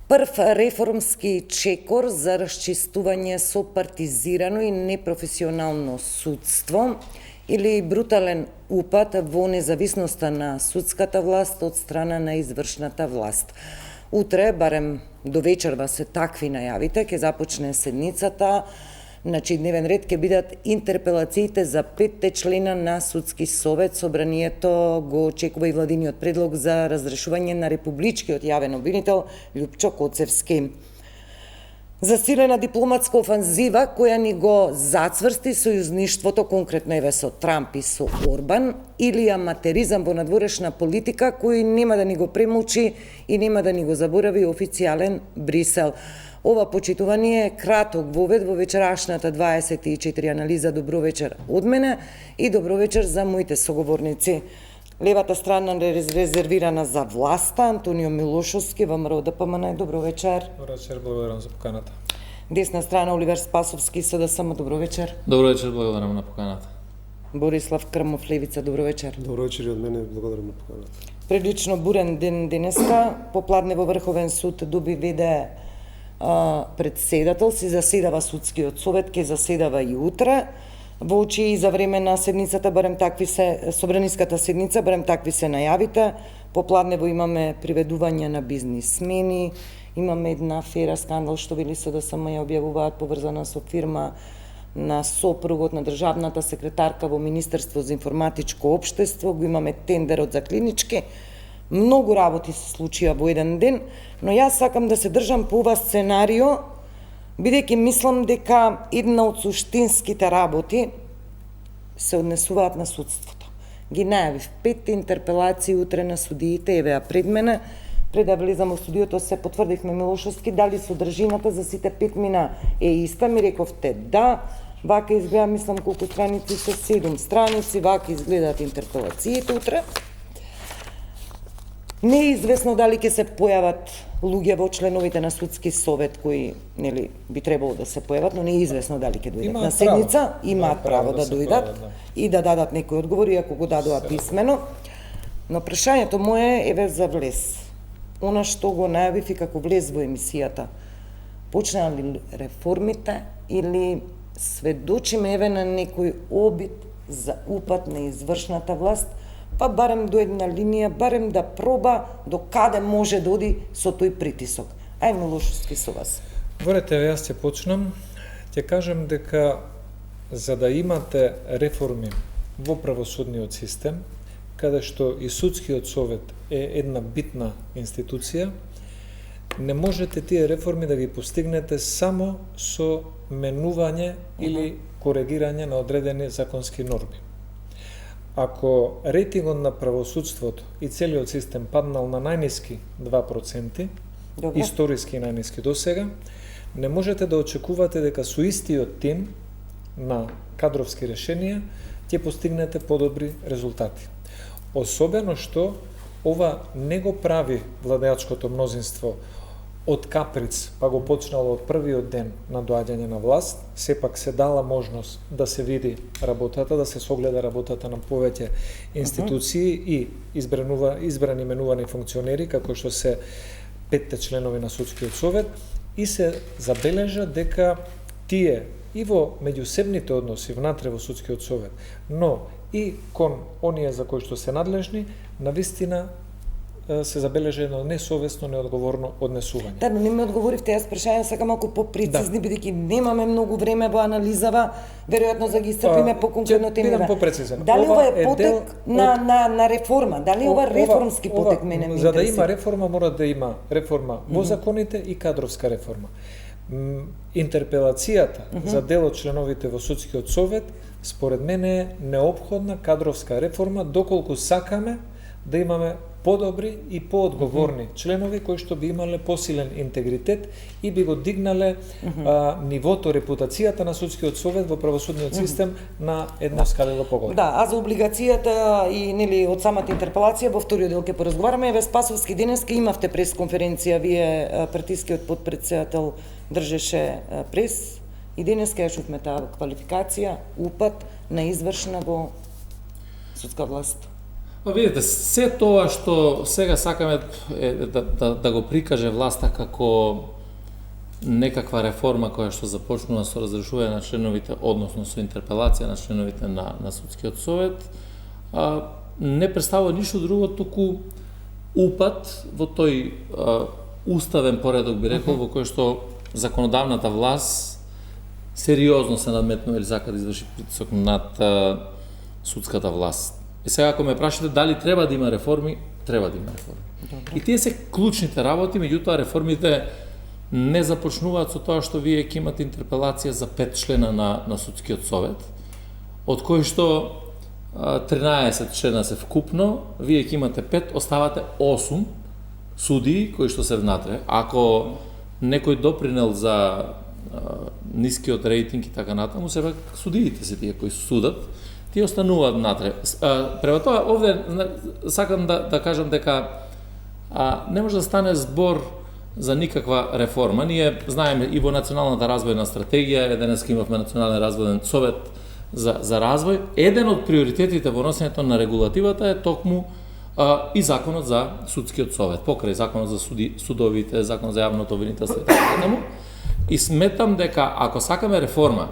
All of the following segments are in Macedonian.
Прв реформски чекор за расчистување со партизирано и непрофесионално судство или брутален упад во независноста на судската власт од страна на извршната власт. Утре, барем до вечерва се такви најавите, ќе започне седницата. Значи, дневен ред ќе бидат интерпелациите за 5 члена на Судски совет. Собранието го очекува и владиниот предлог за разрешување на републичкиот јавен обвинител Љупчо Коцевски. Засилена дипломатска офанзива која ни го зацврсти сојузништвото, конкретно еве со Трамп и со Орбан, или аматеризам во надворешна политика кој нема да ни го премолчи и нема да ни го заборави официјален Брисел. Ова почитување е краток вовед во вечерашната 24 анализа. Добро вечер од мене и добро вечер за моите соговорници. Левата страна резервирана за власта, Антонио Милошовски, ВМРО ДПМН. Добро вечер. Добро вечер, благодарам за поканата. Десна страна Оливер Спасовски, СДСМ. Добро вечер. Добро вечер, благодарам на поканата. Борислав Крмов, Левица. Добро вечер. Добро вечер и од мене, благодарам на поканата. Прилично бурен ден денеска. Попладне во Врховен суд дуби веде председател, си заседава судскиот совет, ќе заседава и утре. Во очи и за време на седницата, барем такви се, собраниската седница, барем такви се најавите. Попладнево имаме приведување на бизнисмени, имаме една афера, скандал, што вели СДСМ ја објавуваат, поврзана со фирма на сопругот на државната секретарка во Министерство за информатичко општество, го имаме тендерот за клинички. Многу работи се случија во еден ден, но јас сакам да се држам по ова сценарио, бидејќи мислам дека една од суштинските работи се однесуваат на судството. Ги најавив 5 интерпелации утре на судиите, еве ја пред мене. Пред да влезам во студиото се потврдивме Милошовски, дали содржината за сите 5 мина е иста, ми рековте да. Вака изгледа, мислам колку страници се, 7 страници, вака изгледаат интерпелациите утре. Не е известно дали ќе се појават луѓе во членовите на Судски совет кои, нели, би требало да се појават, но не е известно дали ќе дојдат на седница. Имаат право да дојдат и да дадат некој одговор, иако го дадоа писмено. Но прашањето мое е за влез. Она што го најавив и како влез во емисијата. Почнаа ли реформите или сведочиме еве на некој обид за упад на извршната власт, па барем до една линија, барем да проба до каде може да оди со тој притисок. Ај, Милошовски, со вас. Ворете, јас ќе почнам. Ќе кажем дека за да имате реформи во правосудниот систем, каде што и судскиот совет е една битна институција, не можете тие реформи да ги постигнете само со менување или коригирање на одредени законски норми. Ако рейтингот на правосудството и целиот систем паднал на најниски 2%, историски најниски до сега, не можете да очекувате дека со истиот тим на кадровски решенија ќе постигнете подобри резултати. Особено што ова не го прави владеачкото мнозинство од каприц, па го почнало од првиот ден на доаѓање на власт, сепак се дала можност да се види работата, да се согледа работата на повеќе институции и избрани менувани функционери, како што се 5 членови на Судскиот совет, и се забележа дека тие и во меѓусебните односи внатре во Судскиот совет, но и кон оние за кои што се надлежни, навистина се забележа едно несовесно, неодговорно однесување. Да, но не ме одговоривте, јас прашања сакам малку попрецизни, бидејќи немаме многу време во анализава, веројатно за ги истрпиме по конкретно темите. Бидам попрецизен. Дали ова е потек на реформа? Дали ова реформски потек мене ме интересира? За да има реформа, мора да има реформа во законите и кадровска реформа. Интерпелацијата за дел од членовите во Судскиот совет, според мене е неопходна кадровска реформа, доколку сакаме да имаме подобри и поодговорни членови кои што би имале посилен интегритет и би го дигнале нивото, репутацијата на Судскиот совет во правосудниот систем на една скалела погода. Да, а за облигацијата и нели од самата интерпелација во вториот дел ќе поразговараме. Еве Спасовски, денеска имавте пресконференција, вие партискиот потпредседател држеше прес и денеска ја чувме таа квалификација, упад на извршна во судска власт. Па видите, се тоа што сега сакаме да го прикаже власта како некаква реформа која што започнува со разрешување на членовите, односно со интерпелација на членовите на судскиот совет, не представува ништо друго, туку упат во тој уставен поредок, би рекол, во кој што законодавната власт сериозно се надметнува или сака да изврши притисок над судската власт. И сега, ако ме прашате дали треба да има реформи, треба да има реформи. Добре. И тие се клучните работи, меѓутоа реформите не започнуваат со тоа што вие ќе имате интерпелација за 5 члена на судскиот совет, од кои што 13 члена се вкупно, вие ќе имате 5, оставате 8 судии кои што се внатре. Ако некој допринел за нискиот рейтинг и така натаму, се судиите се тие кои судат, тие остануваат внатре. Према тоа, овде сакам да кажам дека не може да стане збор за никаква реформа. Ние знаеме и во националната развојна стратегија, денеска имавме национален развојен совет за развој. Еден од приоритетите во носењето на регулативата е токму и законот за судскиот совет, покрај законот за судовите, законот за јавното обвинителство и така натаму. И сметам дека ако сакаме реформа,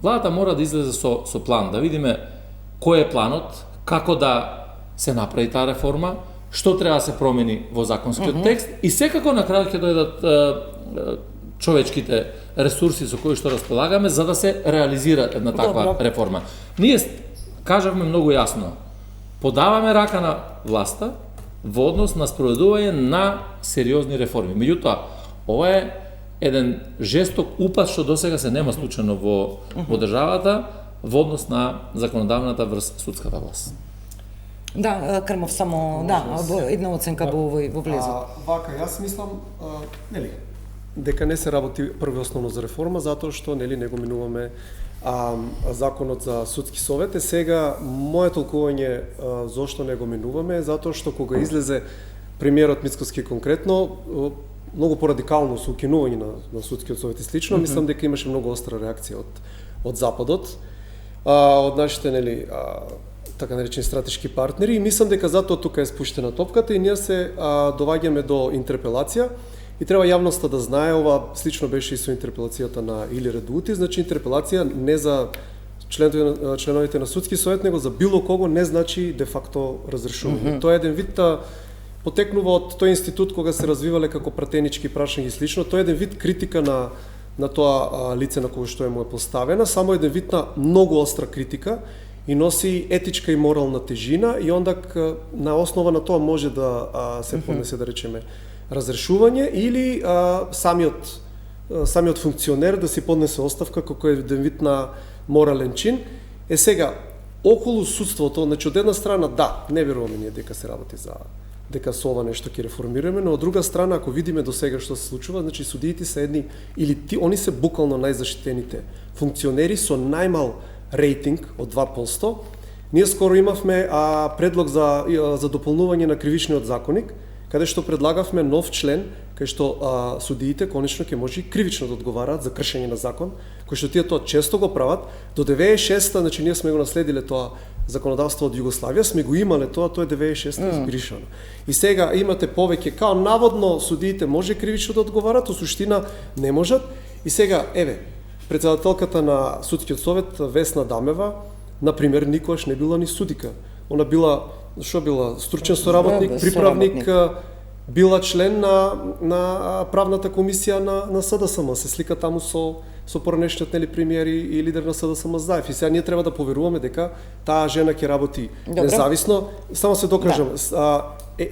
владата мора да излезе со план, да видиме кој е планот, како да се направи таа реформа, што треба да се промени во законскиот текст и секако на крај ќе дојдат човечките ресурси со кои што располагаме за да се реализира една таква реформа. Ние кажавме многу јасно, подаваме рака на власта во однос на спроведување на сериозни реформи. Меѓутоа, ова е еден жесток упад што досега се нема случајно во државата во однос на законодавната врз судската власт. Да, Крмов, само една оценка во влезот. Вака, јас мислам, дека не се работи прво основно за реформа, затоа што не го минуваме законот за судски совет. Сега моје толкување зошто не го минуваме, затоа што кога излезе премиерот Мицкоски конкретно, многу порадикално со укинување на судскиот совет и слично, мислам дека имаше многу остра реакција од Западот, од нашите така наречени стратешки партнери, и мислам дека затоа тука е спуштена топката и ние се доваѓаме до интерпелација и треба јавноста да знае, ова слично беше и со интерпелацијата на Или Редути, значи интерпелација не за членовите на судски совет, него за било кого не значи де факто разрешување. Тоа е еден вид потекнува од тој институт кога се развивале како пратенички прашања и слично, тоа е еден вид критика на тоа лице на кое што е му е поставена, само еден вид на многу остра критика и носи етичка и морална тежина и онда на основа на тоа може да се поднесе, да речеме, разрешување или самиот функционер да си поднесе оставка како еден вид на морален чин. Сега, околу судството, значи од една страна не веруваме ние дека се работи дека со ова нешто ќе реформираме, но од друга страна, ако видиме до сега што се случува, значи судиите се едни, или они се буквално најзаштитените функционери со најмал рейтинг од 2%. Ние скоро имавме предлог за дополнување на кривичниот законник, каде што предлагавме нов член, кај што судиите конечно ќе може кривично да одговараат за кршење на закон, кој што тие тоа често го прават. До 96-та, значи ние сме го наследиле тоа законодавство од Југославија, сме го имале тоа е 96-та избришано. И сега имате повеќе, као наводно судиите може кривично да одговараат, во суштина не можат. И сега, председателката на судскиот совет Весна Дамева, например, никогаш не била ни судика. Она била стручен соработник, приправник, била член на правната комисија на СДСМ, се слика таму со поранешниот премиер и лидер на СДСМ Заев. И сега ние треба да поверуваме дека таа жена ќе работи независно. Само се докажам,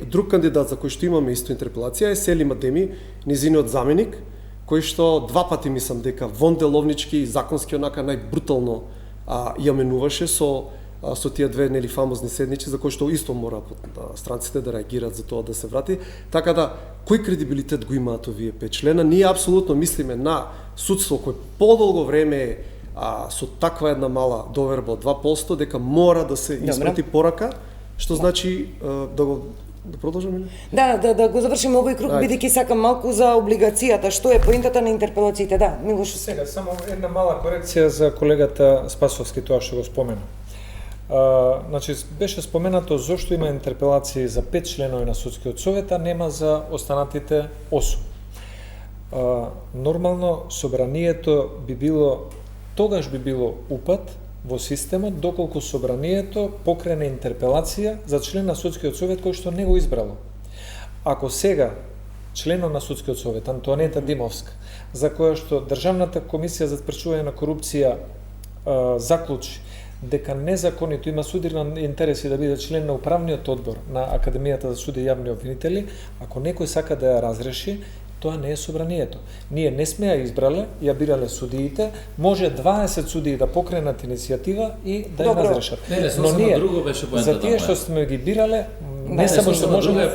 друг кандидат за кој што имаме исто интерпелација е Селим Адеми, низиниот заменик, кој што 2 пати мислам дека вонделовнички и законски онака најбрутално ја менуваше со тие две фамозни седничи, за кои што исто мора странците да реагираат за тоа да се врати. Така да, кој кредибилитет го имаат овие 5 члена? Ние апсолутно мислиме на судство кој подолго време со таква една мала доверба од 2%, дека мора да се испрати порака, што значи да продолжиме? Да го завршиме овој круг, бидејќи сакам малку за облигацијата, што е поентата на интерпелациите. Милош. Сега само една мала корекција за колегата Спасовски, тоа што го спомена. Значи, беше споменато зошто има интерпелации за 5 членови на судскиот совет, а нема за останатите 8. Нормално собранието тогаш би било упат во системот доколку собранието покрене интерпелација за член на судскиот совет кој што не го избрало. Ако сега членот на судскиот совет Антоанета Димовска, за која што Државната комисија за спречување на корупција заклучи дека незаконито има судиран интереси да биде член на управниот одбор на Академијата за суди и јавни обвинители, ако некој сака да ја разреши, тоа не е собранието. Ние не сме ја избрале, ја бирале судиите, може 20 судии да покренат иницијатива и да ја разрешат. Но ние, друго беше поентата за тие што сме ги бирале, не само што можеме...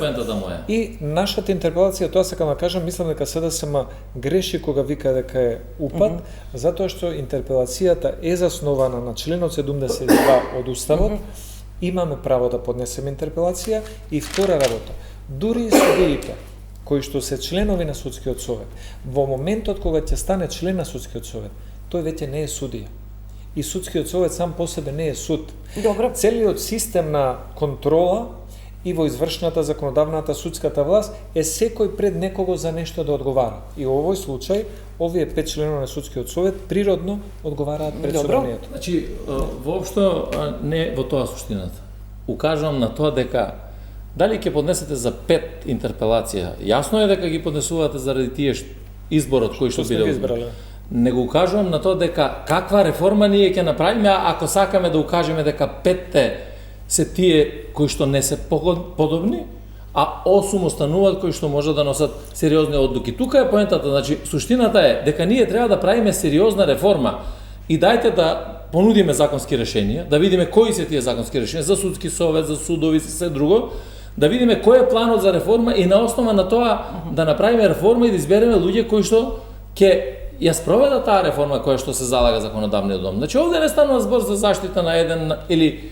И нашата интерпелација, тоа сакам да кажам, мислам дека СДСМ греши кога вика дека е упат, затоа што интерпелацијата е заснована на членот 72 од Уставот, имаме право да поднесеме интерпелација и втора работа. Дури и судиите кои што се членови на судскиот совет, во моментот кога ќе стане член на судскиот совет, тој веќе не е судија. И судскиот совет сам по себе не е суд. Добро. Целиот систем на контрола и во извршната, законодавната, судската власт е секој пред некого за нешто да одговара. И во овој случај, овие 5 членови на судскиот совет природно одговараат пред собранието. Значи, воопшто не во тоа суштината. Укажувам на тоа дека дали ќе поднесете за 5 интерпелација, јасно е дека ги поднесувате заради тие изборот кој што биде избрале. Не го укажувам на тоа дека каква реформа ние ќе направиме, ако сакаме да укажеме дека 5 се тие кои што не се подобни, а 8 остануваат кои што може да носат сериозни одлуки. Тука е поентата, значи суштината е дека ние треба да правиме сериозна реформа и дајте да понудиме законски решенија, да видиме кои се тие законски решенија за судски совет, за судови и се друго, да видиме кој е планот за реформа и на основа на тоа да направиме реформа и да избереме луѓе кои што ќе ја спроведат таа реформа која што се залага законодавниот дом. Значи овде не станува збор за заштита на еден или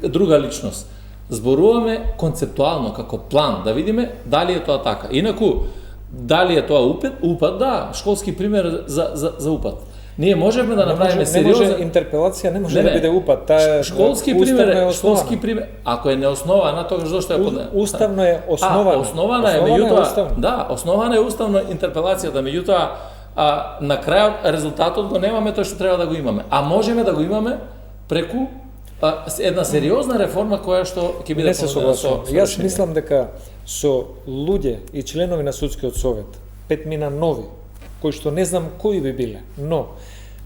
друга личност. Зборуваме концептуално како план да видиме дали е тоа така. Инаку дали е тоа упат, да, школски пример за упат. Ние можеме да направиме сериозна... Не може интерпелација, не може да биде упат. Таа школски пример, ако е неоснована, тогаш зошто е поднесена? Уставно е основана. Основана е, меѓутоа, да, основана е уставно интерпелацијата, меѓутоа на крајот резултатот го немаме тој што треба да го имаме. А можеме да го имаме преку една сериозна реформа која што ќе биде согласувана. Јас мислам дека со луѓе и членови на судскиот совет, 5 мина нови, кои што не знам кои би биле, но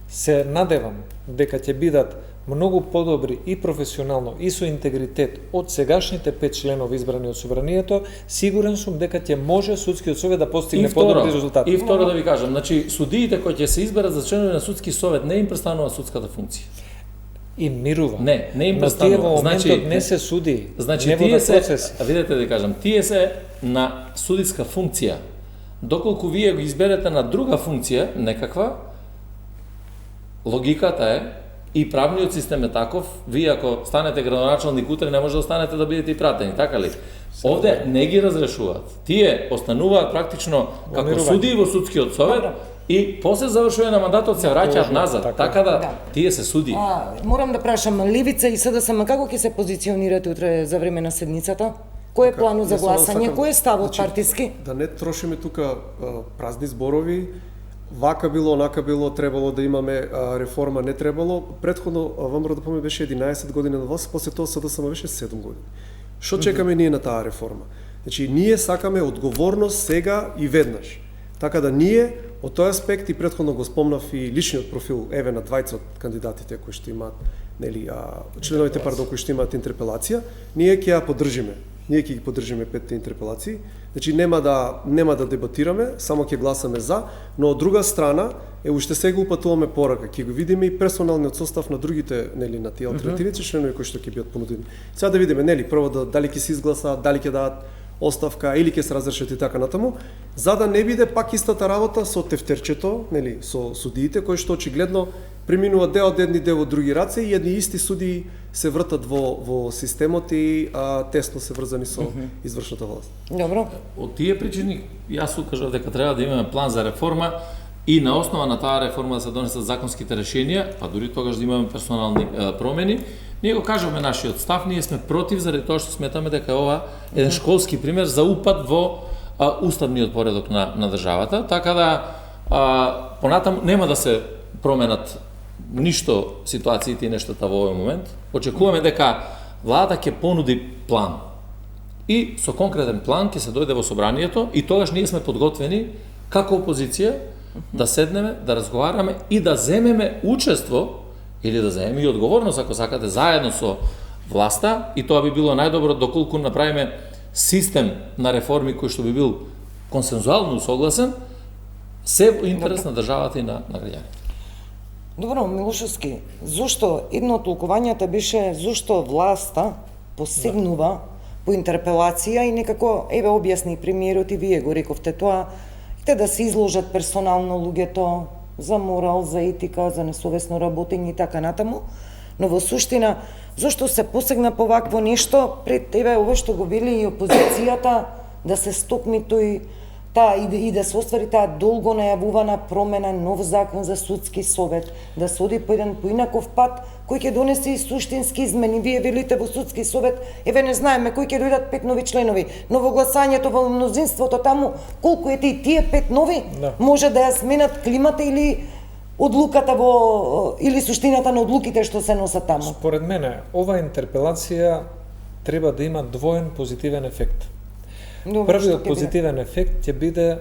се надевам дека ќе бидат многу подобри и професионално и со интегритет од сегашните 5 членови избрани од собранието, сигурен сум дека ќе може судскиот совет да постигне подобри резултати. И второ да ви кажам, значи судиите кои ќе се изберат за членови на судски совет не им престанува судската функција. Им мирува. Не им престанува. Но тие во моментот не се суди, не водат процеси. Видете да кажам, тие се на судиска функција. Доколку вие го изберете на друга функција, некаква, логиката е и правниот систем е таков, вие ако станете градоначалник утре не може да останете да бидете и пратени, така ли? Овде не ги разрешуваат. Тие остануваат практично како судии во судскиот совет и после завршување на мандатот се враќаат назад, така да тие се судии. Морам да прашам, Ливица и СДСМ како ќе се позиционирате утре за време на седницата? Кој е планот за гласање? Кој е ставот партиски? Да не трошиме тука празни зборови, вака било, онака било, требало да имаме реформа, не требало. Предходно ВМРО ДПМ беше 11 години на власт, после тоа СДСМ беше 7 години. Што чекаме ние на таа реформа? Значи, ние сакаме одговорност сега и веднаш. Така да ние, од тој аспект и предходно го спомнав и личниот профил, еве на двајца од кандидатите кои што имаат, нели, членовите кои што имаат интерпелација, ние ќе ја поддржиме. Ние ќе ги поддржиме 5 интерпелации. Значи нема да дебатираме, само ќе гласаме за, но од друга страна уште сега упатуваме порака, ќе го видиме и персоналниот состав на другите, нели, на тие алтернативните членови кои што ќе бидат понудени. Сега да видиме, нели, прво дали ќе се изгласаат, дали ќе дадат оставка или ќе се разрешат и така натаму, за да не биде пак истата работа со тефтерчето, нели, со судиите кои што очигледно преминуваат дел од едни, дел од други раце и едни исти судии се вртат во системот и тесно се врзани со извршната власт. Добро. Од тие причини јас укажав дека треба да имаме план за реформа и на основа на таа реформа да се донесат законските решенија, па дури тогаш да имаме персонални промени, Ние го кажуваме нашиот став, ние сме против заради тоа што сметаме дека е ова еден школски пример за упад во уставниот поредок на државата, така да понатаму нема да се променат ништо ситуациите и нештата во овој момент. Очекуваме дека владата ќе понуди план. И со конкретен план ќе се дојде во собранието и тогаш ние сме подготвени како опозиција да седнеме, да разговараме и да земеме учество или да земеме и одговорност, ако сакате, заедно со власта, и тоа би било најдобро доколку направиме систем на реформи кој што би бил консензуално согласен, се во интерес на државата и на граѓаните. Добро, Милошевски, зошто едно од толкувањата беше зошто власта посегнува по интерпелација и некако, еве, објасни премиерот и вие го рековте тоа, те да се изложат персонално луѓето за морал, за етика, за несовесно работење и така натаму, но во суштина, зошто се посегна по вакво нешто пред, еве, ова што го вели и опозицијата, да се стокми тој и да се оствари таа долго најавувана промена, нов закон за судски совет, да се оди по еден поинаков пат, кој ќе донесе и суштински измени. Вие велите во судски совет, еве не знаеме кои ќе дојдат 5 нови членови, но во гласањето во мнозинството таму, колку ете и тие 5 нови, може да ја сменат климата или одлуката или суштината на одлуките што се носат таму. Според мене, ова интерпелација треба да има двоен позитивен ефект. Првиот позитивен ефект ќе биде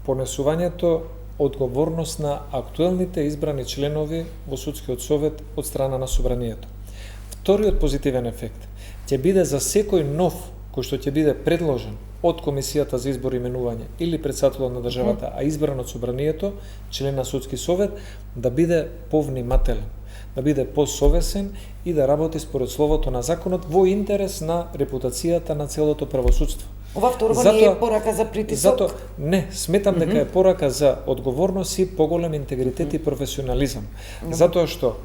понесувањето одговорност на актуелните избрани членови во судскиот совет од страна на собранието. Вториот позитивен ефект ќе биде за секој нов кој што ќе биде предложен од Комисијата за избор и именување или председателот на државата, а избран од собранието, член на судски совет, да биде повнимателен, да биде посовесен и да работи според словото на законот во интерес на репутацијата на целото правосудство. Ова второ не е порака за притисок? Не, сметам дека е порака за одговорност и поголем интегритет и професионализам. Затоа што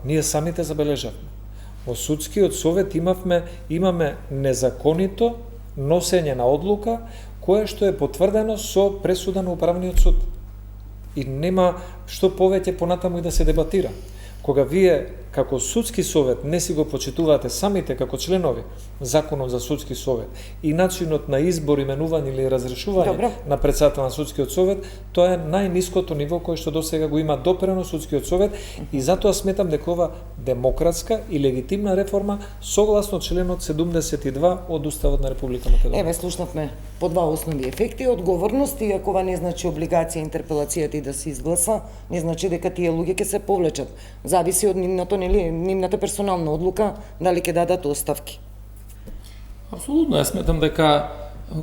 ние самите забележавме. Во судскиот совет имаме незаконито носење на одлука кое што е потврдено со пресуда на управниот суд. И нема што повеќе понатаму и да се дебатира. Кога вие како судски совет не си го почитувате самите како членови законот за судски совет и начинот на избор, именување или разрешување на председател на судскиот совет, тоа е најниското ниво кое што досега го има допрено судскиот совет и затоа сметам дека ова демократска и легитимна реформа согласно членот 72 од Уставот на Република Македонија. Еве слушнавме по два основни ефекти, одговорност, и ако ова не значи облигација интерпелацијата и да се изгласа, не значи дека тие луѓе ќе се повлечат. Зависи од нивната персонална одлука дали ќе дадат оставки. Апсолутно, јас сметам дека,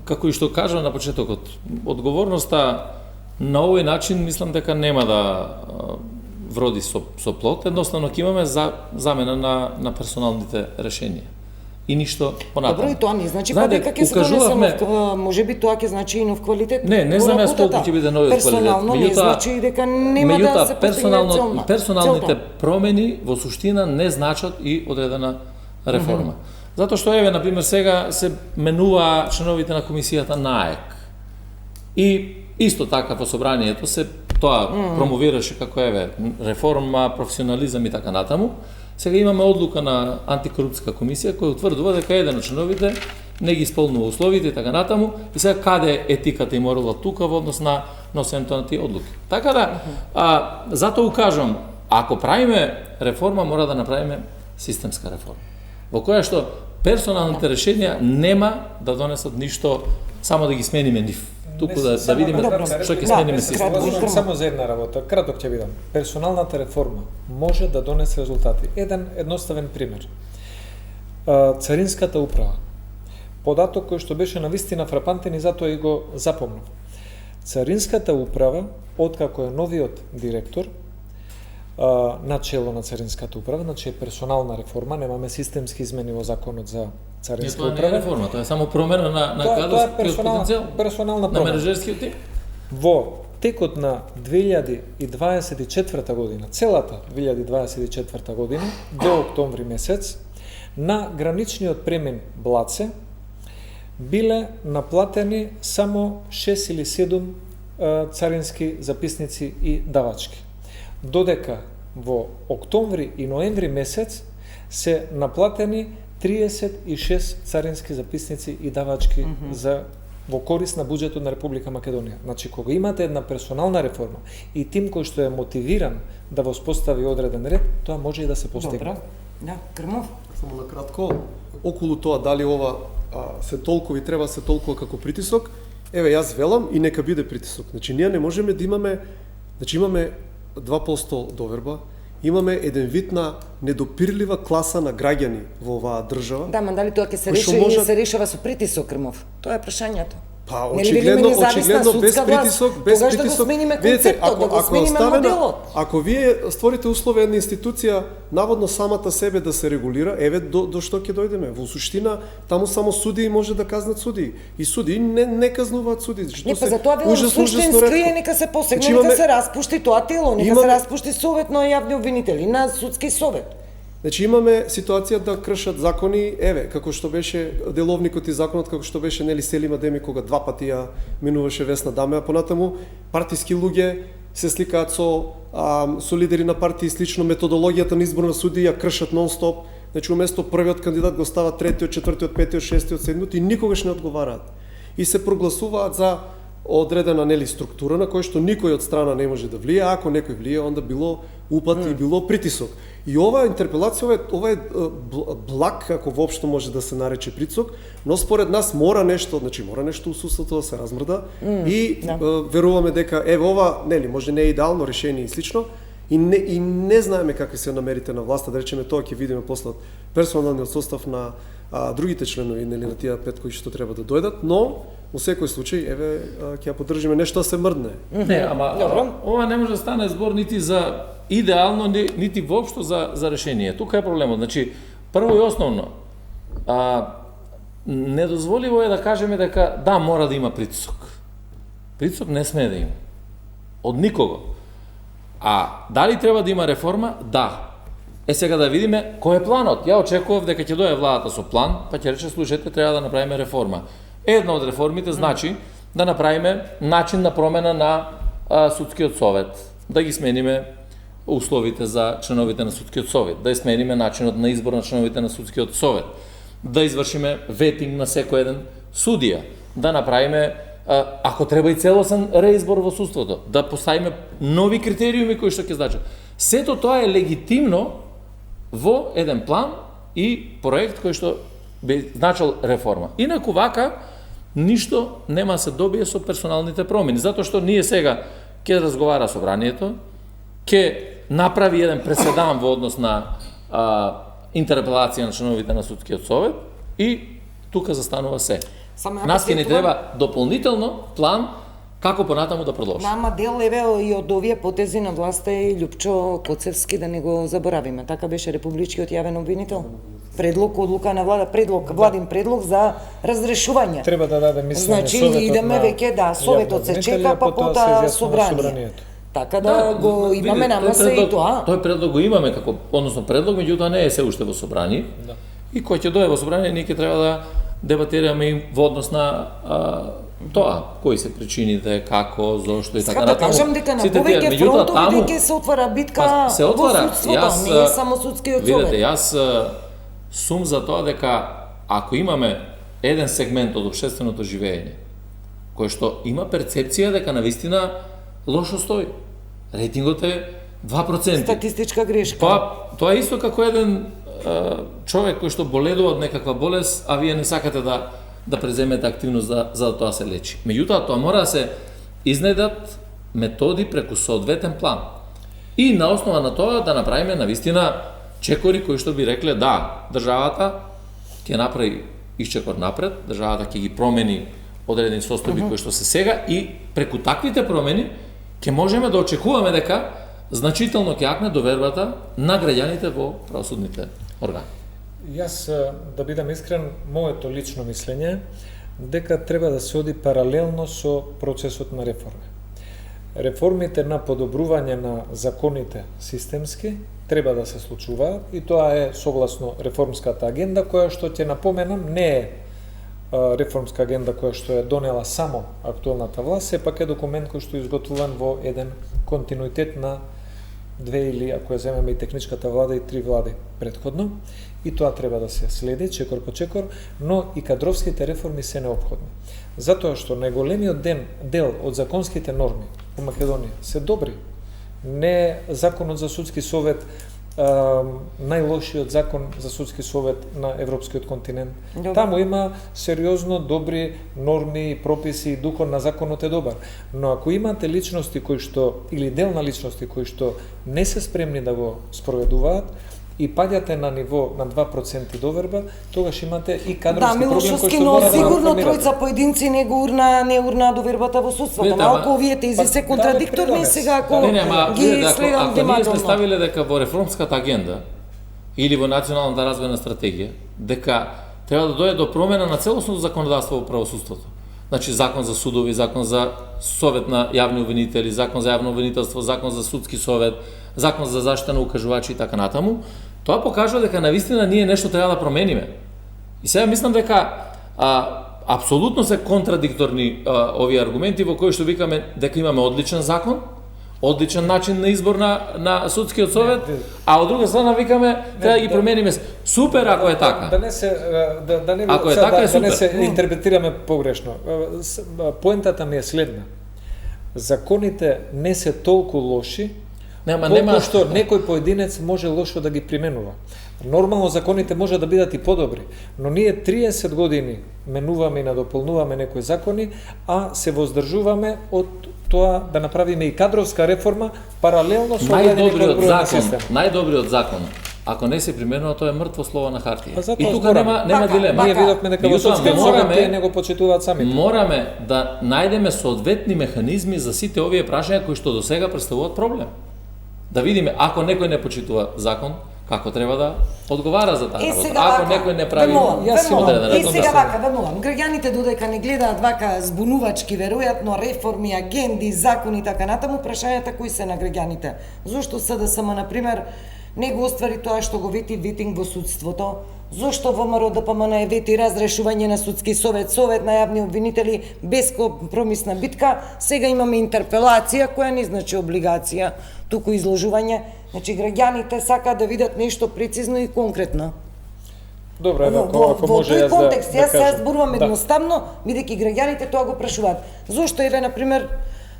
како и што кажа на почетокот, одговорноста на овој начин мислам дека нема да вроди со плод, едноставно ќе имаме замена на персоналните решенија. И ништо понатаму. Добро, и тоа не значи па дека ќе се донесе нов, можеби тоа ќе значи и нов квалитет. Не знаме колку ќе биде новиот квалитет. Персонално не значи дека нема да се постигне персоналните промени во суштина не значат и одредена реформа. Затоа што еве на пример сега се менува членовите на комисијата на АЕК. И исто така во собранието се тоа промовираше како еве реформа, професионализам и така натаму. Сега имаме одлука на антикорупцијска комисија која утврдува дека еден од членовите не ги исполнува условите и така натаму, и сега каде е етиката и моралот тука во однос на носењето на тие одлуки. Така да, затоа укажам, ако правиме реформа, мора да направиме системска реформа, во која што персоналните решенија нема да донесат ништо, само да ги смениме нив. Туку да видиме што ќе смениме системот. Само за една работа, краток ќе бидам. Персоналната реформа може да донесе резултати. Еден едноставен пример. Царинската управа. Податок кој што беше навистина фрапантен и затоа и го запомнав. Царинската управа, откако е новиот директор на чело на Царинската управа, значи е персонална реформа, немаме системски измени во законот за Царинска управа. Тоа не е реформа, тоа е само промена на кадрскиот потенцијал, персонална на менеджерскиот тип. Во текот на 2024 година, целата 2024 година, до октомври месец, на граничниот премин Блаце, биле наплатени само 6 или 7 царински записници и давачки. Додека во октомври и ноември месец се наплатени 36 царински записници и давачки за во корист на буџетот на Република Македонија. Значи, кога имате една персонална реформа и тим кој што е мотивиран да воспостави одреден ред, тоа може и да се постигне. Добро. Да, Грмов. Само на кратко, околу тоа дали ова се толкова и треба се толкова како притисок, еве јас велам и нека биде притисок. Значи ние не можеме да имаме, значи имаме 2% доверба, имаме еден вид на недопирлива класа на граѓани во оваа држава. Да, ма дали тоа ќе се реши може... и се решава со притисок, Грмов? Тоа е прашањето. Па очигледно без притисок, видите, ако вие створите услови една институција наводно самата себе да се регулира, еве до што ќе дојдеме. Во суштина таму само судии може да казнат судии и судии не казнуваат судии. Не, па за тоа велам суштински е нека се посегне, нека се распушти тоа тело, нека се распушти совет на јавни обвинители, на судски совет. Значи имаме ситуација да кршат закони, еве, како што беше деловникот и законот, како што беше нели Селим Адеми кога 2 пати ја минуваше Весна Даме, а понатаму партиски луѓе се сликаат со лидери на партии, слично методологијата на избор на судии ја кршат нон-стоп. Значи уместо првиот кандидат го стават третиот, четвртиот, петиот, шестиот, седмиот и никогаш не одговараат. И се прогласуваат за одредена нели структура на која што никој од страна не може да влие, а ако некој влие, онда било упат и било притисок. И оваа интерпелација, ова е благ, ако воопшто може да се нарече притисок, но според нас мора нешто у суството да се размрда и веруваме дека еве ова, нели, може не е идеално решение и слично, и не знаеме какви се намерите на власта, да речеме тоа ќе видиме после персоналниот состав на другите членови, нели, на тие 5 кои што треба да дојдат, но во секој случај еве ќе ја поддржиме нешто да се мрдне. Не, ама ова не може да стане збор нити за идеално, нити воопшто за решение. Тука е проблемот. Значи, прво и основно, недозволиво е да кажеме дека да, мора да има притисок. Притисок не смее да има. Од никого. А дали треба да има реформа? Да. Сега да видиме кој е планот. Ја очекував дека ќе дое владата со план, па ќе рече слушајте, треба да направиме реформа. Една од реформите значи да направиме начин на промена на судскиот совет, да ги смениме условите за членовите на судскиот совет, да смениме начинот на избор на членовите на судскиот совет, да извршиме ветинг на секој еден судија, да направиме, ако треба и целосен реизбор во судството, да поставиме нови критериуми кои што ќе значат. Сето тоа е легитимно во еден план и проект кој што би значил реформа. Инаку вака, ништо нема се добие со персоналните промени, затоа што ние сега ќе разговара собранието, ќе направи еден преседан во однос на интерпелација на членовите на судскиот совет и тука застанува се. Нас ќе ни треба дополнително план како понатаму да продолжи. Нама дел еве и од овие потези на власта е Љупчо Коцевски, да не го заборавиме. Така беше републичкиот јавен обвинител. Предлог, одлука на влада, владин предлог за разрешување. Треба да даде мислење значи, идеме веќе, советот се чека, па потоа собранието. Така да го имаме, нама се и тоа. Тој предлог го имаме како, односно предлог, меѓутоа не е се уште во собрание. Да. И кој ќе дое во собрание, ние ќе треба да дебатираме и во однос на тоа, кои се причините, како, зошто и така натаму. Кажам дека на повеќе фронтови дека се отвара битка во судството, не е само судскиот совет. Видете, јас сум за тоа дека ако имаме еден сегмент од општественото живење кој што има перцепција дека навистина лошо стои, рейтингот е 2%. Статистичка грешка. Тоа е исто како еден човек кој што боледува од некаква болест, а вие не сакате да преземете активност за да тоа се лечи. Меѓутоа, тоа мора да се изнедат методи преку соодветен план. И на основа на тоа да направиме навистина чекори кои што би рекле да, државата ќе направи исчекор напред, државата ќе ги промени одредени состојби кои што се сега и преку таквите промени ќе можеме да очекуваме дека значително ќе јакне довербата на граѓаните во правосудните органи. Јас, да бидам искрен, моето лично мислење дека треба да се оди паралелно со процесот на реформи. Реформите на подобрување на законите системски треба да се случуваат и тоа е согласно реформската агенда која што ќе напоменам не е реформска агенда која што е донела само актуелната власт, сепак е документ кој што е изготвуван во еден континуитет на две или, ако ја земеме и техничката влада, и 3 влади предходно, и тоа треба да се следи, чекор по чекор, но и кадровските реформи се неопходни. Затоа што најголемиот дел од законските норми во Македонија се добри. Не законот за судски совет, најлошиот закон за судски совет на европскиот континент. Добре. Таму има сериозно добри норми и прописи и духот на законот е добар. Но ако имате личности кои што, или дел на личности кои што не се спремни да го спроведуваат, и паѓате на ниво на 2% доверба, тогаш имате и кадровски проблем кој Милошовски, што но мора да сигурно реформирате. тројца поединци не урна довербата во судството. Видите, Малку ама- овие тези се контрадикторни, сега ако Не, ама ги видите, следам ако ние сме внимателно. ставиле дека во реформската агенда или во националната развојна стратегија, дека треба да дојде до промена на целосното законодавство во правосудството. Значи закон за судови, закон за совет на јавни обвинители, закон за јавно обвинителство, закон за судски совет, закон за заштита на укажувачи и така натаму, тоа покажува дека навистина ние нешто треба да промениме. И сега мислам дека апсолутно се контрадикторни овие аргументи во кои што викаме дека имаме одличен закон, одличен начин на избор на судскиот совет, а од друга страна викаме треба да ги промениме. Супер ако е така. Да не се да не Ако е сега, така, е да не супер. се интерпретираме погрешно. Поентата ми е следна. Законите не се толку лоши, колку што некој поединец може лошо да ги применува. Нормално законите може да бидат и подобри, но ние 30 години менуваме и надополнуваме некои закони, а се воздржуваме од тоа да направиме и кадровска реформа паралелно со најдобриот закон, најдобриот закон, ако не се применува, тоа е мртво слово на хартија. И тука нема дилема. Ние видовме дека во судскиот совет тие не го почитуваат самите. Мораме да најдеме соодветни механизми за сите овие прашања кои што досега представуваат проблем. Да видиме ако некој не почитува закон, како треба да одговара за таа работа. Ако некој не прави И сега вака, вемувам. Граѓаните додека не гледаат вака збунувачки, веројатно реформи, агенди, закони и така натаму, прашањата кои се на граѓаните. Зошто СДСМ, например, не го оствари тоа што го вети витинг во судството? Зошто ВМРО ДПМН е вети разрешување на судски совет, совет на јавни обвинители, бескомпромисна битка? Сега имаме интерпелација која не значи облигација, туку изложување. Значи граѓаните сакаат да видат нешто прецизно и конкретно. Добро, ако може јас да контекст, јас се зборувам Да. едноставно, бидејќи граѓаните тоа го прашуваат. Зошто еве на пример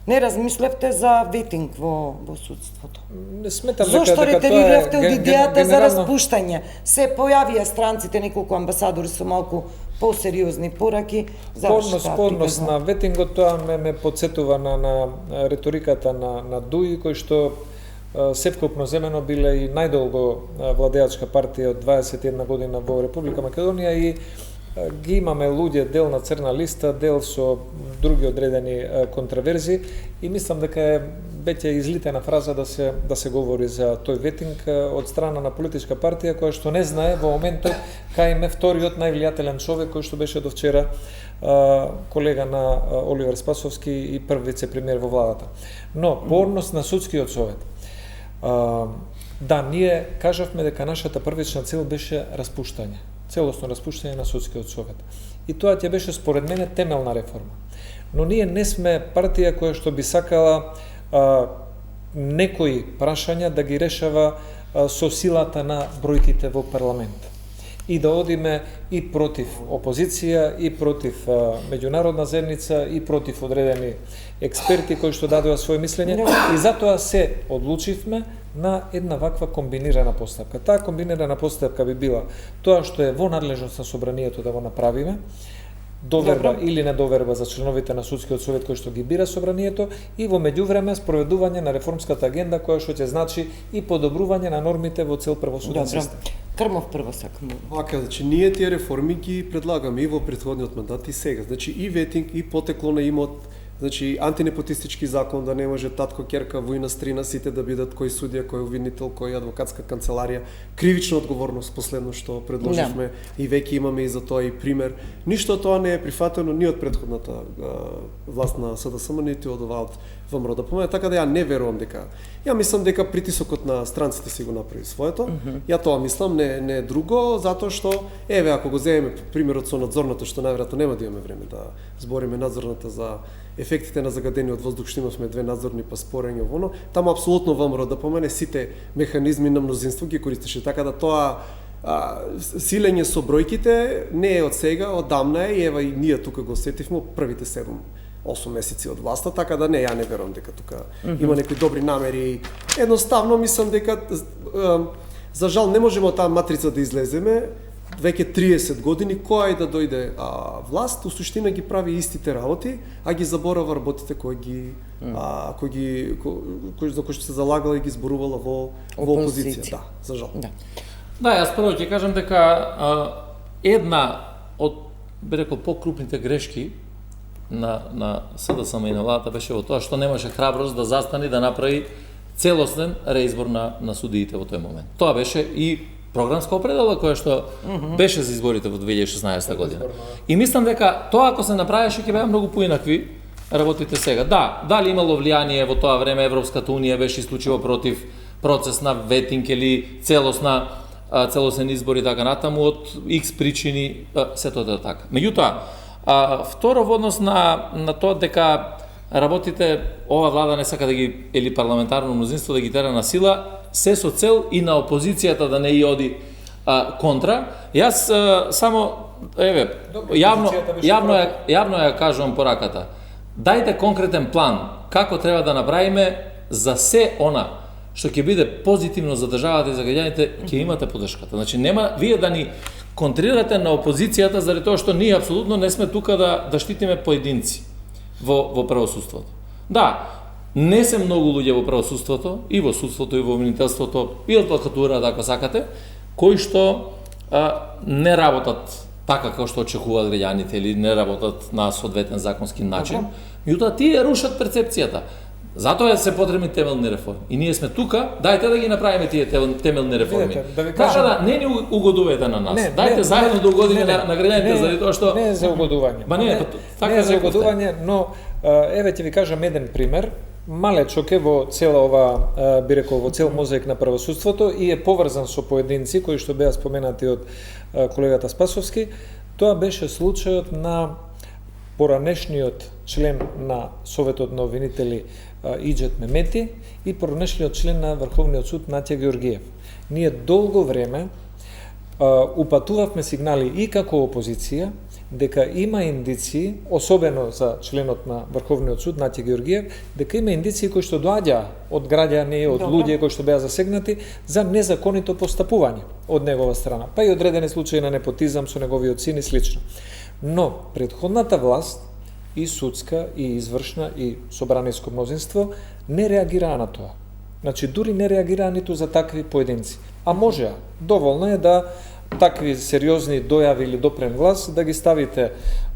не размислевте за ветинг во судството? Не сметам Зошто ретириравте од идејата за генерално распуштање? Се појавија странците неколку амбасадори со малку посериозни пораки. Спорност на ветингот, тоа ме подсетува на реториката на Дуи, кој што севкупно земено биле и најдолго владеачка партија од 21 година во Република Македонија и ги имаме луѓе дел на црна листа, дел со други одредени контраверзи и мислам дека е веќе излитена фраза да се говори за тој ветинг од страна на политичка партија која што не знае во моментот кај им е вториот највлијателен човек кој што беше до вчера колега на Оливер Спасовски и прв вице-премиер во владата. Но по однос на судскиот совет, да, ние кажавме дека нашата првична цел беше распуштање, целосно распуштање на судскиот совет. И тоа ќе беше според мене темелна реформа. Но ние не сме партија која што би сакала некои прашања да ги решава со силата на бројките во парламент. И да одиме и против опозиција, и против меѓународна заедница, и против одредени експерти кои што дадоа своје мислење. И затоа се одлучивме на една ваква комбинирана постапка. Таа комбинирана постапка би била тоа што е во надлежност на собранието да го направиме, доверба или недоверба за членовите на судскиот совет кој што ги бира собранието и во меѓувреме спроведување на реформската агенда која што ќе значи и подобрување на нормите во цел правосуден систем. Крмов прво сакам. Вака, значи ние тие реформи ги предлагаме и во претходниот мандат и сега. Значи и ветинг и потекло на имот, значи антинепотистички закон да не може татко, ќерка, војна, стрина сите да бидат кој судија, кој обвинител, кој адвокатска канцеларија, кривична одговорност последно што предложивме и веќе имаме и за тоа и пример. Ништо од тоа не е прифатено ни од претходната власт на СДСМ, нити од оваа од ВМРО ДПМН, така да ја не верувам дека. Ја мислам дека притисокот на странците си го направи своето. Ја тоа мислам, не друго, затоа што еве ако го земеме примерот со надзорната, што најверојатно нема да имаме време да збориме надзорната за ефектите на загадениот воздух што имавме две надзорни па спорење воно, таму апсолутно ВМРО да помене сите механизми на мнозинство ги користеше, така да тоа силење со бројките не е од сега, одамна е, и ева и ние тука го сетивме првите 7-8 месеци од власта, така да не, ја не верувам дека тука има некои добри намери. Едноставно мислам дека за жал не можеме од таа матрица да излеземе. Веќе 30 години која и да дојде власт, у суштина ги прави истите работи, а ги заборава работите за кои што се залагала и ги зборувала во опозиција. Да, за жал. Да, јас прво ќе кажам дека една од, би рекол, покрупните грешки на СДСМ и на владата беше во тоа што немаше храброст да застане да направи целосен реизбор на судиите во тој момент. Тоа беше и програмска определа која што беше за изборите во 2016 година. И мислам дека тоа ако се направеше ќе беа многу поинакви работите сега. Да, дали имало влијание во тоа време Европската унија беше исклучиво против процес на ветинг или целосен избор и така натаму од X причини, сето да така. Меѓутоа, второ во однос на тоа дека работите ова влада не сака да ги, или парламентарно мнозинство да ги тера на сила, се со цел и на опозицијата да не ја оди контра. Јас само јавно ја кажувам пораката. Дајте конкретен план како треба да направиме за се она што ќе биде позитивно за државата и за граѓаните, ќе имате поддршката. Значи нема вие да ни контрирате на опозицијата заради тоа што ние апсолутно не сме тука да штитиме поединци во правосудството. Да, не се многу луѓе во правосудството, и во судството, и во обвинителството, и адвокатура, ако сакате, кои што не работат така како што очекуваат граѓаните или не работат на соодветен законски начин, меѓутоа тие рушат перцепцијата. Затоа се потребни темелни реформи. И ние сме тука, дајте да ги направиме тие темелни реформи. Така да не ни угодувате на нас. Дајте заедно да угодиме на граѓаните заради тоа што не е за угодување. Не е за угодување, но еве ќе ви кажам еден пример. Малечок е во цела ова, би рекол, во цел мозаик на правосудството и е поврзан со поединци кои што беа споменати од колегата Спасовски. Тоа беше случајот на поранешниот член на Советот на обвинители Иџет Мемети и поранешниот член на Врховниот суд Натја Георгиев. Ние долго време упатувавме сигнали и како опозиција дека има индиции, особено за членот на Врховниот суд Натја Георгиев, дека има индиции кои што доаѓа од граѓани, од луѓе кои што беа засегнати за незаконито постапување од негова страна, па и одредени случаи на непотизам со неговиот син и слично. Но претходната власт, и судска, и извршна, и собраниско мнозинство, не реагираа на тоа. Значи, дури не реагираа ниту за такви поединци. А можеа. Доволно е да такви сериозни дојави или допрен глас, да ги ставите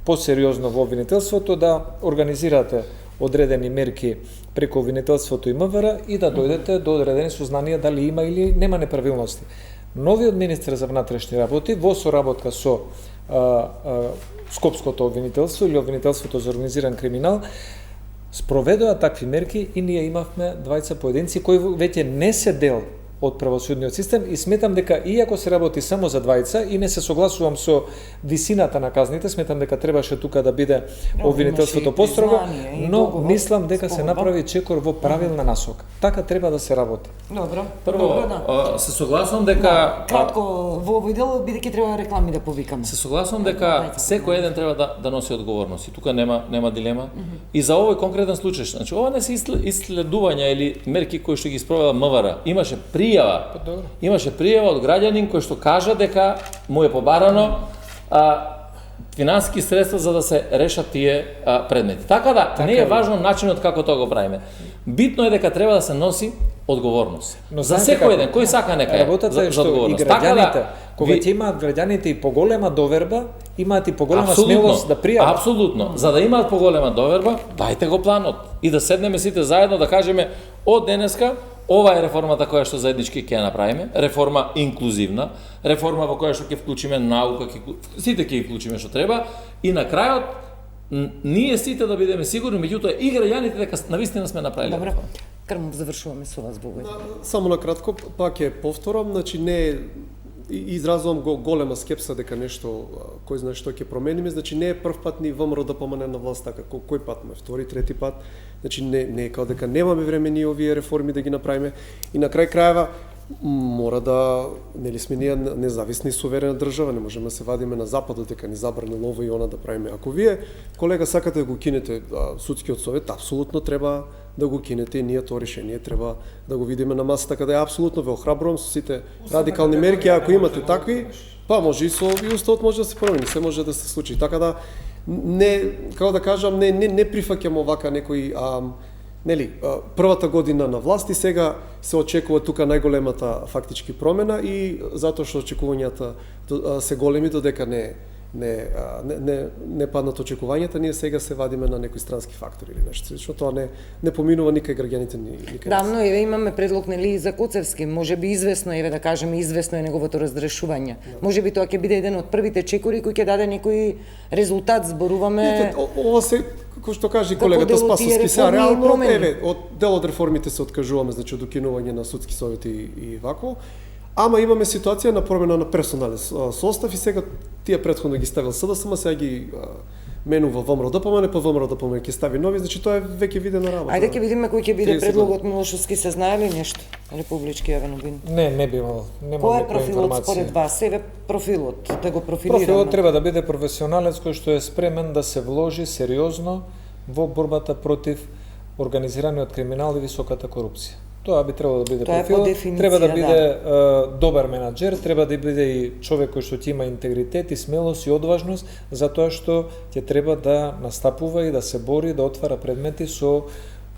посериозно во обвинителството, да организирате одредени мерки преку обвинителството и МВР и да дојдете до одредени сознанија дали има или нема неправилности. Новиот министер за внатрешни работи во соработка со Скопското обвинителство или обвинителството за организиран криминал спроведоа такви мерки и ние имавме двајца поединци кои веќе не се дел од правосудниот систем и сметам дека иако се работи само за двајца и не се согласувам со висината на казните, сметам дека требаше тука да биде обвинителството построго, но мислам дека се направи чекор во правилна насока. Така треба да се работи. Добро. Прво, се согласувам дека кратко во овој дел бидејќи треба реклами да повикаме. Се согласувам дека секој еден треба да носи одговорност и тука нема дилема. И за овој конкретен случај, значи ова не се исследувања или мерки кои што ги спровела МВР. Имаше пријава од граѓанин кој што кажа дека му е побарано финансиски средства за да се решат тие предмети. Така да не е важно начинот како тоа го правиме. Битно е дека треба да се носи одговорност. За секој еден кој сака нека работата е што и граѓаните, кога ќе имаат граѓаните и поголема доверба, имаат и поголема смелост да пријават. Апсолутно. За да имаат поголема доверба, дајте го планот и да седнеме сите заедно да кажеме од денеска ова е реформата која што заеднички ќе направиме, реформа инклузивна, реформа во која што ќе вклучиме наука, сите ќе вклучиме што треба и на крајот ние сите да бидеме сигурни, меѓутоа и граѓаните дека навистина сме направиле. Добро. Крмов, завршуваме со вас, Богој. Само на кратко, пак ќе повторам, значи не изразувам голема скепса дека нешто кој знае што ќе промениме, значи не е прв пат ни ВМРО да помане на власт така, кој пат ме втори, трети пат, значи не е као дека немаме време ние овие реформи да ги направиме и на крај крајава мора да, нели сме ние независни и суверена држава, не можеме да се вадиме на западот дека ни забранило ова и она да правиме. Ако вие, колега, сакате да го кинете судскиот совет, апсолутно треба да го кинете и ние тоа решение треба да го видиме на масата, каде апсолутно ве охрабрувам со сите радикални мерки, ако имате такви, па може и со и уставот може да се промени, се може да се случи. Така да не, како да кажам, не прифаќам овака некои нели, првата година на власт и сега се очекува тука најголемата фактички промена и затоа што очекувањата се големи додека не паднат очекувањата, ние сега се вадиме на некои странски фактори или нешто, што тоа не поминува никај граѓаните никај. Да, но еве имаме предлог нели за Коцевски, можеби известно еве да кажеме известно е неговото разрешување. Можеби тоа ќе биде еден од првите чекори кој ќе даде некој резултат, зборуваме. Ова се кој што кажи колегата Спасовски, се реално еве од дел од реформите се откажуваме, значи од укинување на судски совети и вако. Ама имаме ситуација на промена на персонален состав и сега тие претходно ги ставил СДСМ, сега ги менува ВМРО ДПМН, па ВМРО ДПМН ќе стави нови, значи тоа е веќе видена работа. Ајде ќе видиме кој ќе биде предлогот Милошовски, се знае ли нешто? Републички јавен новин. Не би имал, нема Кој е некоја профилот информација. според вас? Еве профилот, да го профилираме. Профилот треба да биде професионалец кој што е спремен да се вложи сериозно во борбата против организираниот криминал и високата корупција. Тоа би требало да биде профилот, треба да биде добар менаџер, треба да биде и човек кој што ќе има интегритет и смелост и одважност, затоа што ќе треба да настапува и да се бори, да отвара предмети со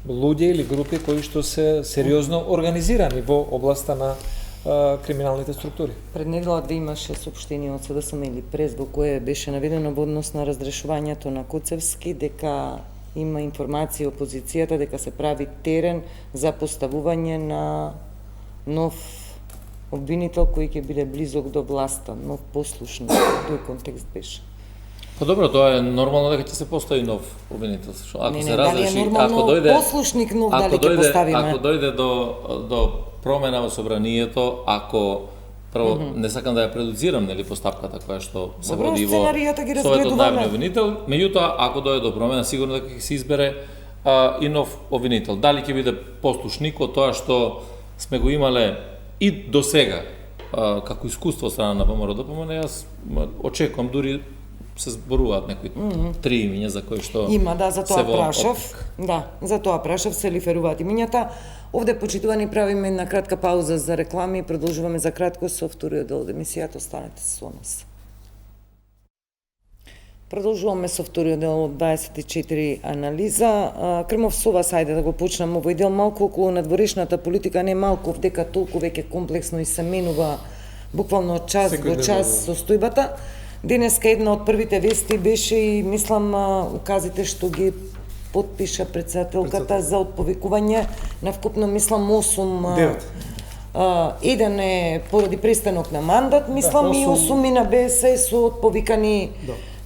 луѓе или групи кои што се сериозно организирани во областа на криминалните структури. Пред недела имаше соопштение од СДСМ или прес во кое беше наведено во однос на разрешувањето на Коцевски дека има информација опозицијата дека се прави терен за поставување на нов обвинител кој ќе биде близок до власта, нов послушник. Тој контекст беше. Па добро, тоа е нормално дека ќе се постави нов обвинител. Ако се разреши, ако дојде послушник нов дали ќе поставиме. Ако дојде до промена во собранието, ако прво не сакам да ја предуцирам нели постапката која што се води во Советот на јавниот обвинител, меѓутоа ако дојде до промена сигурно дека ќе се избере и нов обвинител. Дали ќе биде послушник од тоа што сме го имале и до сега како искуство од страна на ВМРО ДПМН, јас очекувам, дури се зборуваат некои три имиња за кои што има, да, за тоа прашав. Да, за тоа прашав, се лиферуваат имињата. Овде, почитувани, правиме една кратка пауза за реклами и продолжуваме за кратко со вториот дел од емисијата. Останете со нас. Продолжуваме со вториот дел од 24 анализа. Крмов со вас, ајде да го почнам овој дел малку околу надворешната политика, не малку, дека толку веќе комплексно и се менува буквално час во час состојбата. Денеска една од првите вести беше и мислам указите што ги подпиша председателката за отповикување на вкупно мислам 8 еден е поради престанок на мандат, мислам, и 8 на БС со отповикани,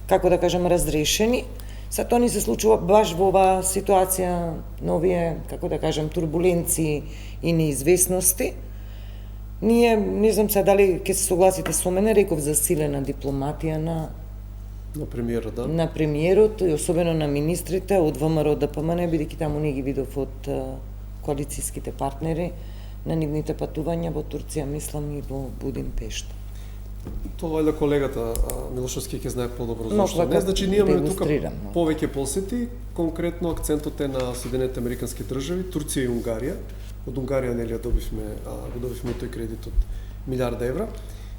како да кажам, разрешени. Са тоа ни се случува баш во оваа ситуација на овие, како да кажам, турбуленции и неизвестности. Ние, не знам се дали ќе се согласите со мене, реков за силена дипломатија на премиерот, да. На премиерот и особено на министрите од ВМРО ДПМН, бидејќи таму не ги видов од коалицијските партнери на нивните патувања во Турција, мислам, и во Будимпешта. Тоа вајда колегата Милошовски ќе знае подобро зашто не. Значи ние имаме тука повеќе посети, конкретно акцентот е на Соединетите Американски држави, Турција и Унгарија. Од Унгарија нели го добивме тој кредит од милиарда евра.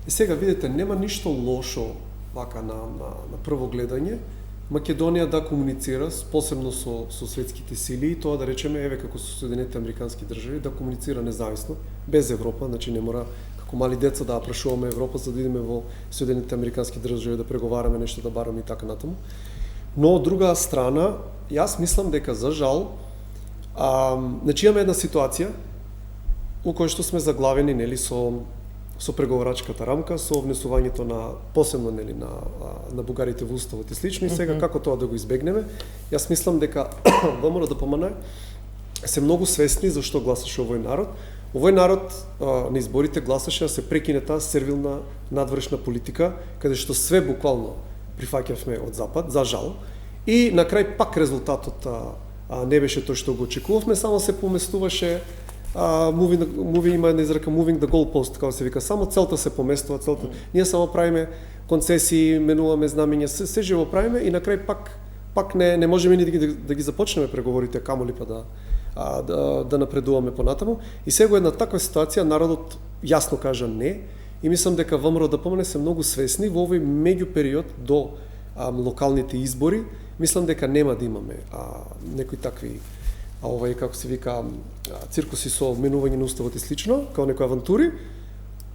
И сега видите, нема ништо лошо вака на прво гледање Македонија да комуницира посебно со светските сили и тоа да речеме еве како со Соединетите Американски држави да комуницира независно без Европа, значи не мора како мали деца да прашуваме Европа за да идеме во Соединетите Американски држави да преговараме нешто да бараме и така натаму. Но од друга страна, јас мислам дека за жал значи имаме една ситуација у која што сме заглавени нели со преговорачката рамка, со внесувањето на посебно нели на бугарите во уставот и слично, и сега како тоа да го избегнеме. Јас мислам дека ВМРО ДПМН се многу свесни за што гласаше овој народ, овој народ на изборите гласаше да се прекине таа сервилна надвршна политика, каде што све буквално прифаќавме од запад, за жал, и на крај пак резултатот не беше тој што го очекувавме, само се поместуваше има една изрека moving the goalpost, како се вика, само целта се поместува, целта. Ние само правиме концесии, менуваме знамења, се живо правиме и на крај пак не можеме ни да ги започнеме преговорите, камоли па да напредуваме понатаму. И сега една таква ситуација народот јасно кажа не и мислам дека ВМРО-ДПМНЕ се многу свесни во овој меѓупериод до локалните избори, мислам дека нема да имаме некои такви како се вика, циркуси со менување на уставот и слично, како некои авантури.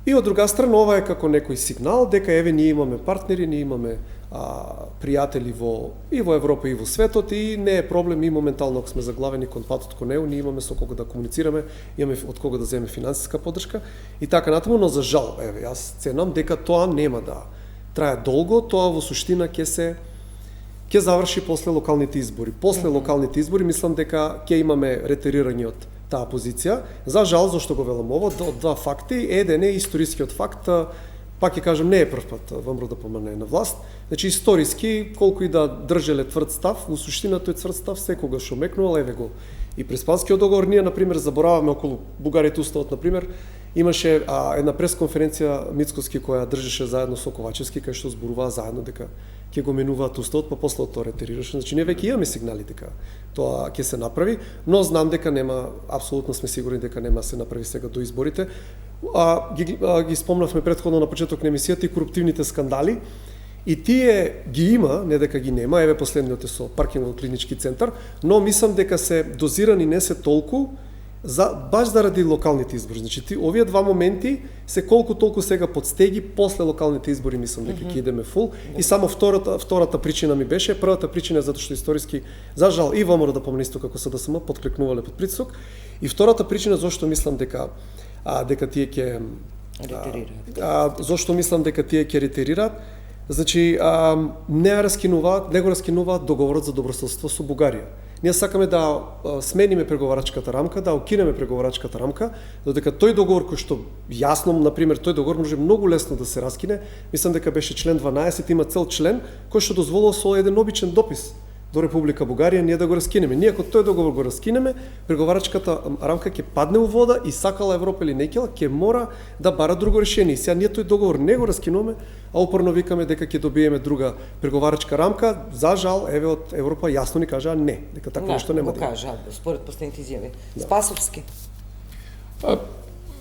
И од друга страна, ова е како некој сигнал дека еве ние имаме партнери, ние имаме пријатели и во Европа и во светот и не е проблем и моментално ако сме заглавени кон патот кон него, ние имаме со кого да комуницираме, имаме од кого да земеме финансиска поддршка и така натаму, но за жал, еве јас ценам дека тоа нема да трае долго, тоа во суштина ќе заврши после локалните избори. После локалните избори мислам дека ќе имаме ретерирање од таа позиција. За жал, зашто го велам ово, два факти. Еден е историскиот факт, пак ќе кажам, не е прв пат ВМРО-ДПМНЕ на власт. Значи историски, колку и да држеле тврд став, во суштина тој тврд став секогаш омекнувал, еве го. И при Испанскиот договор ние на пример забораваме околу Бугаријата уставот на пример, имаше една пресконференција Мицкоски која држеше заедно со Ковачевски кај што зборуваа заедно дека ќе го менуваат уставот, па после тоа ретерираше. Значи ние веќе имаме сигнали дека тоа ќе се направи, но знам дека нема, апсолутно сме сигурни дека нема се направи сега до изборите. Ги спомнавме претходно на почеток на емисијата и коруптивните скандали. И тие ги има, не дека ги нема, еве последниот е со паркингот клинички центар, но мислам дека се дозирани не се толку баш заради локалните избори. Значи овие два моменти се колку толку сега подстеги после локалните избори, мислам дека ќе идеме фул. И само втората причина ми беше, првата причина е затоа што историски за жал и ВМРО-ДПМНЕ исто како СДСМ подкликнувале под притисок. И втората причина зашто мислам дека тие ќе зашто мислам дека тие ќе ретерираат. Значи, не го раскинуваат договорот за добрососедство со Бугарија. Ние сакаме да смениме преговарачката рамка, да укинеме преговарачката рамка, додека тој договор кој што јасно, например, тој договор може многу лесно да се раскине, мислам дека беше член 12, има цел член кој што дозволува со еден обичен допис до Република Бугарија ние да го раскинеме. Ние ако тој договор го раскинеме, преговарачката рамка ќе падне у вода и сакала Европа или некела ќе мора да бара друго решение. И сега ние тој договор не го раскинуваме, а упорно викаме дека ќе добиеме друга преговарачка рамка. За жал, еве од Европа јасно ни кажаа не, дека такво нешто нема да има. Кажа, според последните изјави. Спасовски.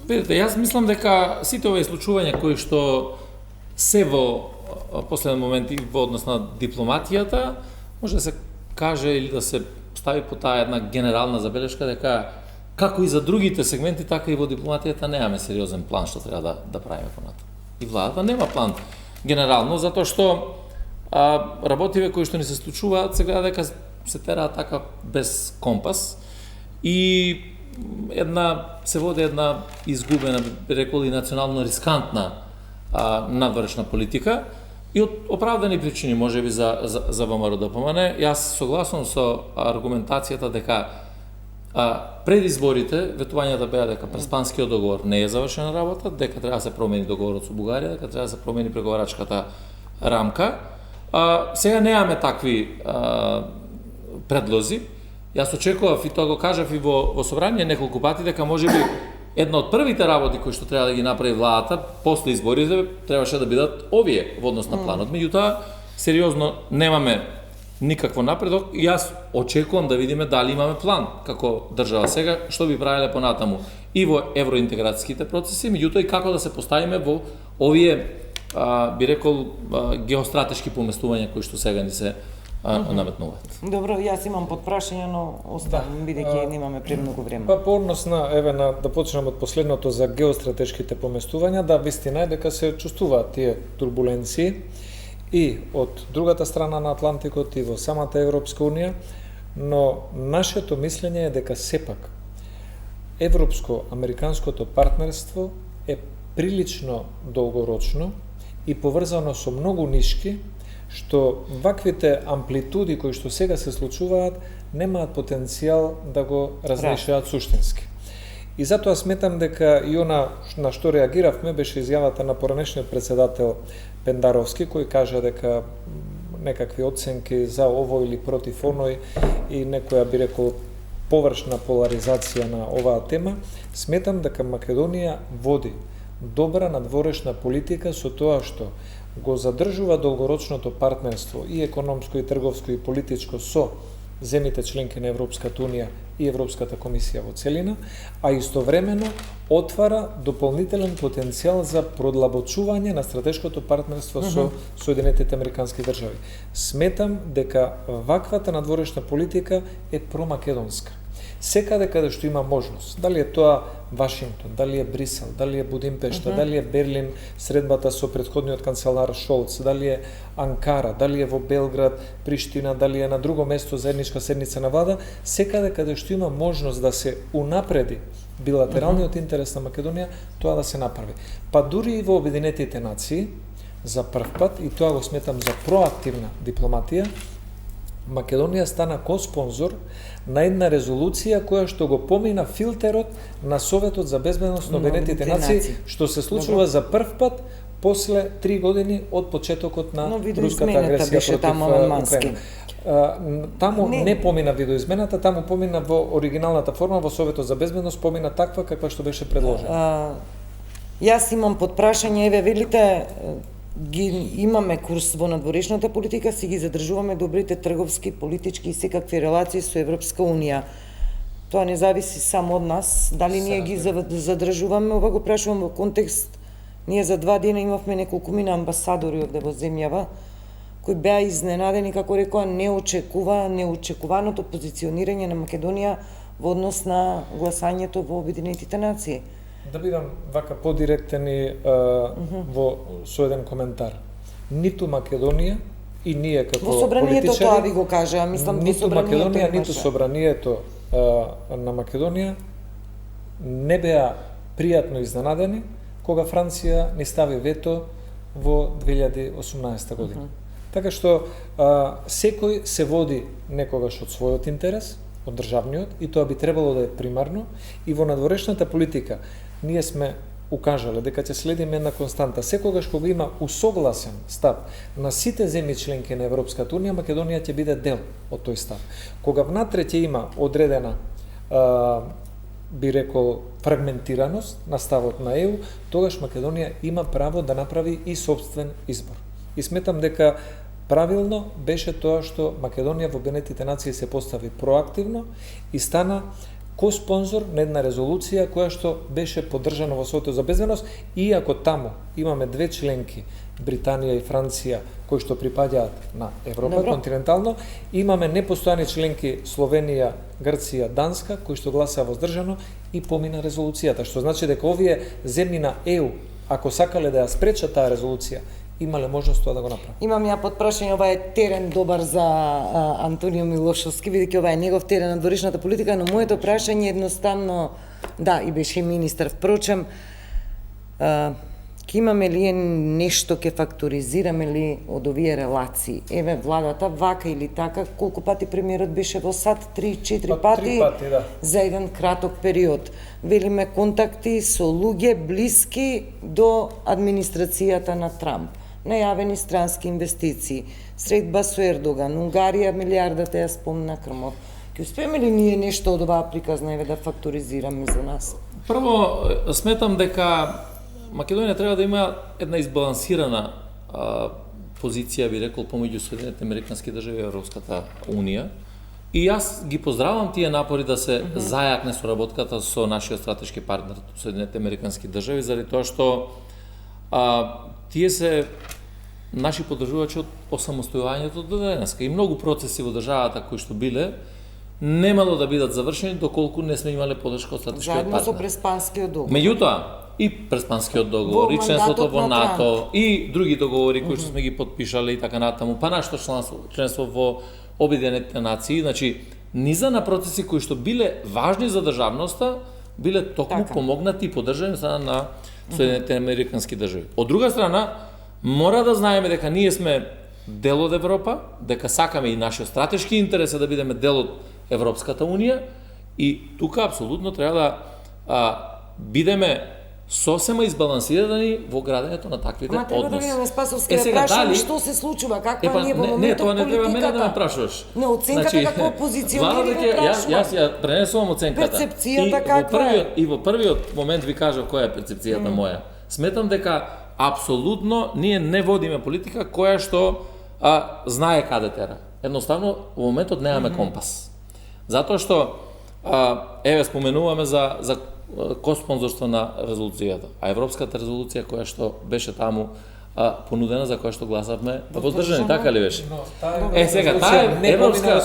Видите, јас мислам дека сите овие случувања кои што се во последен момент и во однос на дипломатијата, може да се каже или да се стави по таа една генерална забелешка дека како и за другите сегменти, така и во дипломатијата немаме сериозен план што треба да правиме понатаму. И владата нема план генерално, затоа што работиве кои што ни се случуваат сега дека се тераат така без компас и се води една изгубена, би рекол и национално рискантна надворешна политика. И од оправдани причини, можеби за ВМРО-ДПМНЕ, јас согласувам со аргументацијата дека пред изборите ветувањата беа дека Преспанскиот договор не е завршена работа, дека треба да се промени договорот со Бугарија, дека треба да се промени преговарачката рамка. Сега немаме такви предлози. Јас очекував и тоа го кажав и во собрание неколку пати дека можеби една од првите работи кои што треба да ги направи владата после изборите требаше да бидат овие во однос на планот. Меѓутоа, сериозно немаме никакво напредок и јас очекувам да видиме дали имаме план како држава сега, што би правеле понатаму и во евроинтеграцијските процеси, меѓутоа и како да се поставиме во овие, би рекол, геостратешки поместувања кои што сега ни се наметнуваат. Добро, јас имам подпрашање, но оставам, бидејќи немаме премногу време. Па по однос на, да почнем од последното за геостратешките поместувања, да, вистина е дека се чувствуваат тие турбуленции и од другата страна на Атлантикот и во самата Европска Унија, но нашето мислење е дека сепак европско-американското партнерство е прилично долгорочно и поврзано со многу нишки, што ваквите амплитуди кои што сега се случуваат немаат потенцијал да го разрешат суштински. И затоа сметам дека и она на што реагиравме беше изјавата на поранешниот председател Пендаровски, кој кажа дека некакви оценки за ово или против оној и некоја би рекол површна поларизација на оваа тема. Сметам дека Македонија води добра надворешна политика со тоа што го задржува долгорочното партнерство и економско, и трговско, и политичко со земите членки на Европската Унија и Европската комисија во целина, а истовремено отвара дополнителен потенцијал за продлабочување на стратешкото партнерство со Соединетите Американски држави. Сметам дека ваквата надворешна политика е промакедонска. Секаде каде што има можност, дали е тоа Вашингтон, дали е Брисел, дали е Будимпешта, дали е Берлин, средбата со претходниот канцелар Шолц, дали е Анкара, дали е во Белград, Приштина, дали е на друго место заедничка седница на влада, секаде каде што има можност да се унапреди билатералниот интерес на Македонија, тоа да се направи. Па дури и во Обединетите нации, за прв пат, и тоа го сметам за проактивна дипломатија, Македонија стана коспонзор на една резолуција која што го помина филтерот на Советот за безбедност на Обединетите нации, што се случува за прв пат после 3 години од почетокот на руската агресија против Украина. Таму не помина видоизмената, таму помина во оригиналната форма, во Советот за безбедност помина таква каква што беше предложена. Јас имам подпрашање, еве велите имаме курс во надворешната политика, си ги задржуваме добрите трговски, политички и секакви релации со Европска Унија. Тоа не зависи само од нас, дали ние ги задржуваме, ова го прашувам во контекст, ние за 2 дена имавме неколкумина амбасадори овде во земјава, кои беа изненадени, како рекоа, неочекуваното позиционирање на Македонија во однос на гласањето во Обединетите нации. Да бидам вака подиректен и со еден коментар. Ниту Македонија и ние како во собранието политичари, тоа ви го кажа, мислам ниту Македонија, ниту собранието на Македонија не беа пријатно изненадени кога Франција ни стави вето во 2018 година. Така што секој се води некогаш од својот интерес, од државниот, и тоа би требало да е примарно, и во надворешната политика ние сме укажале дека ќе следиме една константа. Секогаш кога има усогласен став на сите земји членки на Европската Унија, Македонија ќе биде дел од тој став. Кога внатре ќе има одредена би рекол фрагментираност на ставот на ЕУ, тогаш Македонија има право да направи и собствен избор. И сметам дека правилно беше тоа што Македонија во Обединетите нации се постави проактивно и стана коспонзор на една резолуција која што беше поддржана во Советот за безбедност, иако таму имаме 2 членки, Британија и Франција, кои што припаѓаат на Европа континентално, имаме непостојани членки Словенија, Грција, Данска, кои што гласаа воздржано и помина резолуцијата, што значи дека овие земји на ЕУ, ако сакале да ја спречат таа резолуција, имале можност тоа да го направи. Имам ја подпрашање, ова е терен добар за Антонио Милошовски, бидејќи ова е негов терен на надворешната политика, но моето прашање едноставно, да, и беше министар, впрочем, ќе имаме ли нешто, ќе факторизираме ли од овие релации? Еве, владата, вака или така, колку пати премиерот беше во САД? 3-4 пати? 3 пати, да. За еден краток период. Велиме контакти со луѓе блиски до администрацијата на Трамп. Најавени странски инвестиции, средба со Ердоган, Унгарија милијардата ја спомна Крмов. Ќе успееме ли ние нешто од оваа приказна еве да факторизираме за нас? Прво, сметам дека Македонија треба да има една избалансирана позиција, би рекол, помеѓу Соединетите Американски држави и Европската Унија. И јас ги поздравам тие напори да се зајакне соработката со нашиот стратешки партнер Соединетите Американски држави, заради тоа што тие се наши поддржувачи од осамостојувањето до денеска. И многу процеси во државата кои што биле немало да бидат завршени доколку не сме имале поддршка од стратешкиот партнер. Заедно со Преспанскиот договор. Меѓутоа, и Преспанскиот договор, и членството во НАТО, и други договори кои што сме ги подпишале и така натаму, па нашето членство во Обединетите нации, значи низа на процеси кои што биле важни за државноста, биле токму помогнати и поддржани од страна на Соединетите Американски држави. Од друга страна, мора да знаеме дека ние сме дел од Европа, дека сакаме и нашиот стратешки интерес е да бидеме дел од Европската Унија, и тука апсолутно треба да бидеме сосема избалансирани во градењето на таквите Ама треба да односи. видиме Спасовски, да прашаме што се случува, каква ние во моментот тоа не треба мене да ме политиката. прашуваш. Не, оценката како позиционирање Владата прашувам. јас ја пренесувам оценката. Перцепцијата каква е? И во првиот момент ви кажав која е перцепцијата моја. Сметам дека апсолутно ние не водиме политика која што знае каде тера. Едноставно во моментот немаме компас. Затоа што еве споменуваме за коспонзорство на резолуцијата, а европската резолуција која што беше таму понудена, за која што гласавме воздржани, така ли беше? Сега таа европска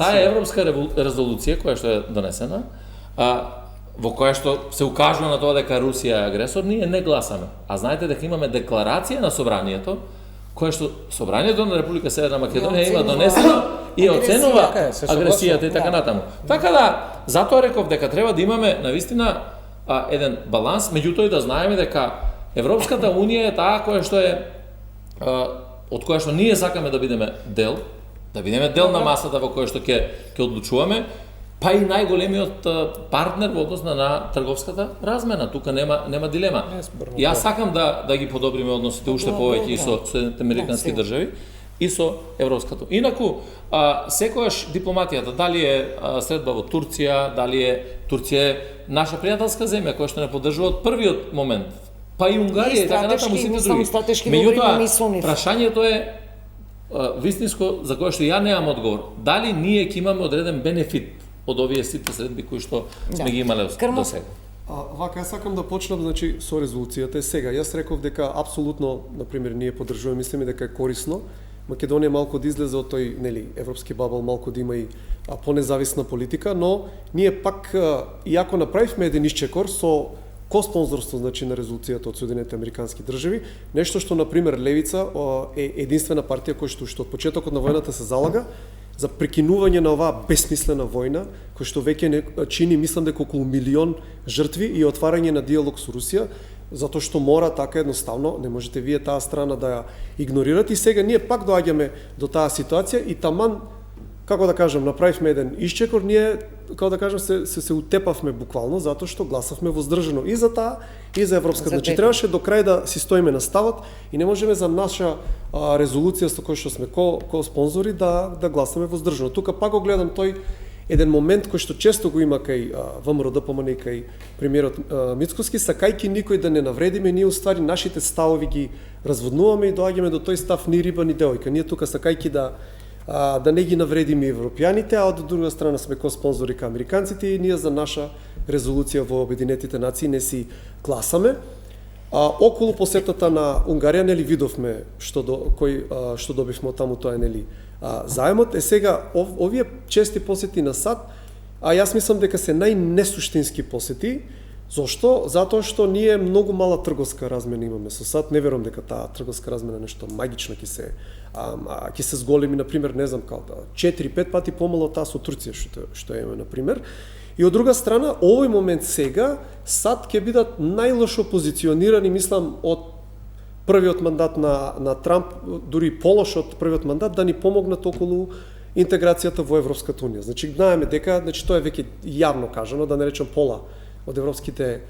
таа европска резолуција која што е донесена, во која што се укажува на тоа дека Русија е агресор, ние не гласаме. А знаете дека имаме декларација на собранието која што собранието на Република Северна Македонија има донесено и оценува агресијата и така натаму. Така да, затоа реков дека треба да имаме навистина еден баланс, меѓутоа и да знаеме дека Европската унија е таа која што е од која што ние сакаме да бидеме дел на масата во која што ќе одлучуваме, па и најголемиот партнер во однос на трговската размена. Тука нема дилема. Јас сакам да ги подобриме односите уште повеќе и со Соединетите Американски држави и со Европската. Инаку, секојаш дипломатијата, дали е средба во Турција, дали е Турција наша пријателска земја која што не поддржува од првиот момент, па и Унгарија и така натаму сите други. Меѓутоа, прашањето е вистинско за кое што ја немам одговор. Дали ние ќе имаме одреден бенефит од овие сите средби кои што сме ги имале до сега? Вака, јас сакам да почнам со резолуцијата. Сега, јас реков дека апсолутно, например, ние поддржуваме, мислиме дека е корисно Македонија малку да излезе од тој, европски бабл, малку да има и понезависна политика, но ние пак, иако направивме еден исчекор со коспонзорство, на резолуцијата од Соединетите Американски држави, нешто што, например, Левица е единствена партија која што од почетокот на војната се залага за прекинување на оваа бесмислена војна, која што веќе чини, мислам дека околу 1 милион жртви и отварање на диалог со Русија, затоа што мора така едноставно, не можете вие таа страна да ја игнорирате. И сега ние пак доаѓаме до таа ситуација и таман, како да кажам, направивме еден исчекор, ние, како да кажам, се утепавме буквално, затоа што гласавме воздржано и за таа, и за европската. Значи, требаше до крај да си стоиме на ставот и не можеме за наша резолуција со која што сме ко-спонзори да гласаме воздржано. Тука пак го гледам тој еден момент кој што често го има кај ВМРО ДПМН и кај премиерот Мицкоски, сакајки никој да не навредиме, ние уствари нашите ставови ги разводнуваме и доаѓаме до тој став ни риба ни девојка. Ние тука сакајки да не ги навредиме европјаните, а од друга страна сме ко-спонзори кај американците и ние за наша резолуција во Обединетите нации не си гласаме. Околу посетата на Унгарија, видовме што добивме од таму, тоа е заемот. Сега, овие чести посети на САД, јас мислам дека се најнесуштински посети. Зошто? Затоа што ние многу мала трговска размена имаме со САД. Не верувам дека таа трговска размена нешто магично ќе се зголеми, например, не знам, 4-5 пати помало таа со Турција што имаме, например. И од друга страна, овој момент сега, САД ќе бидат најлошо позиционирани, мислам, од првиот мандат на Трамп, дури полош од првиот мандат, да ни помогнат околу интеграцијата во Европската унија. Значи, знаеме дека, тоа е веќе јавно кажано, да не речам пола од европските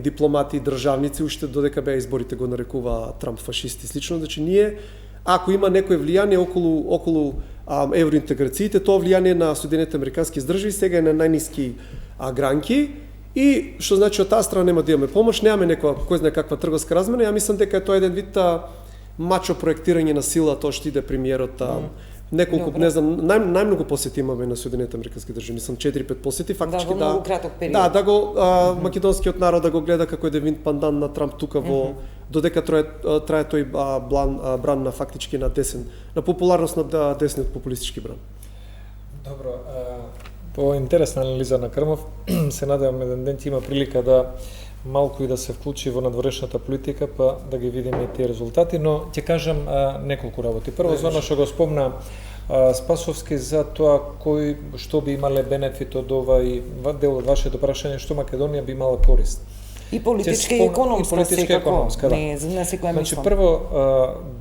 дипломати и државници, уште додека беа изборите го нарекува Трамп фашисти и слично. Значи, ние, ако има некое влијание околу евроинтеграциите, тоа влијание на Соединетите Американски држави сега е на најниски гранки и што значи од таа страна нема да имаме помош, немаме некоја кој знае каква трговска размена. Ја мислам дека е тоа еден вид мачо проектирање на сила, тоа што иде премиерот. Неколку, не знам, најмногу посети имаме на Соединетите Американски држави, мислам 4-5 посети, фактички во многу краток период. Да го македонскиот народ да го гледа како еден вид пандан на Трамп тука додека трае тој бран на фактички на десен, на популарност на десниот популистички бран. Добро, по интересна анализа на Крмов, се надевам еден ден ќе има прилика да малку и да се вклучи во надворешната политика, па да ги видиме и тие резултати, но ќе кажам неколку работи. Прво, за оно што го спомна Спасовски за тоа што би имале бенефит од ова и дел од вашето прашање, што Македонија би имала корист. И политичка и економска, не секоја мислам. Значи, прво,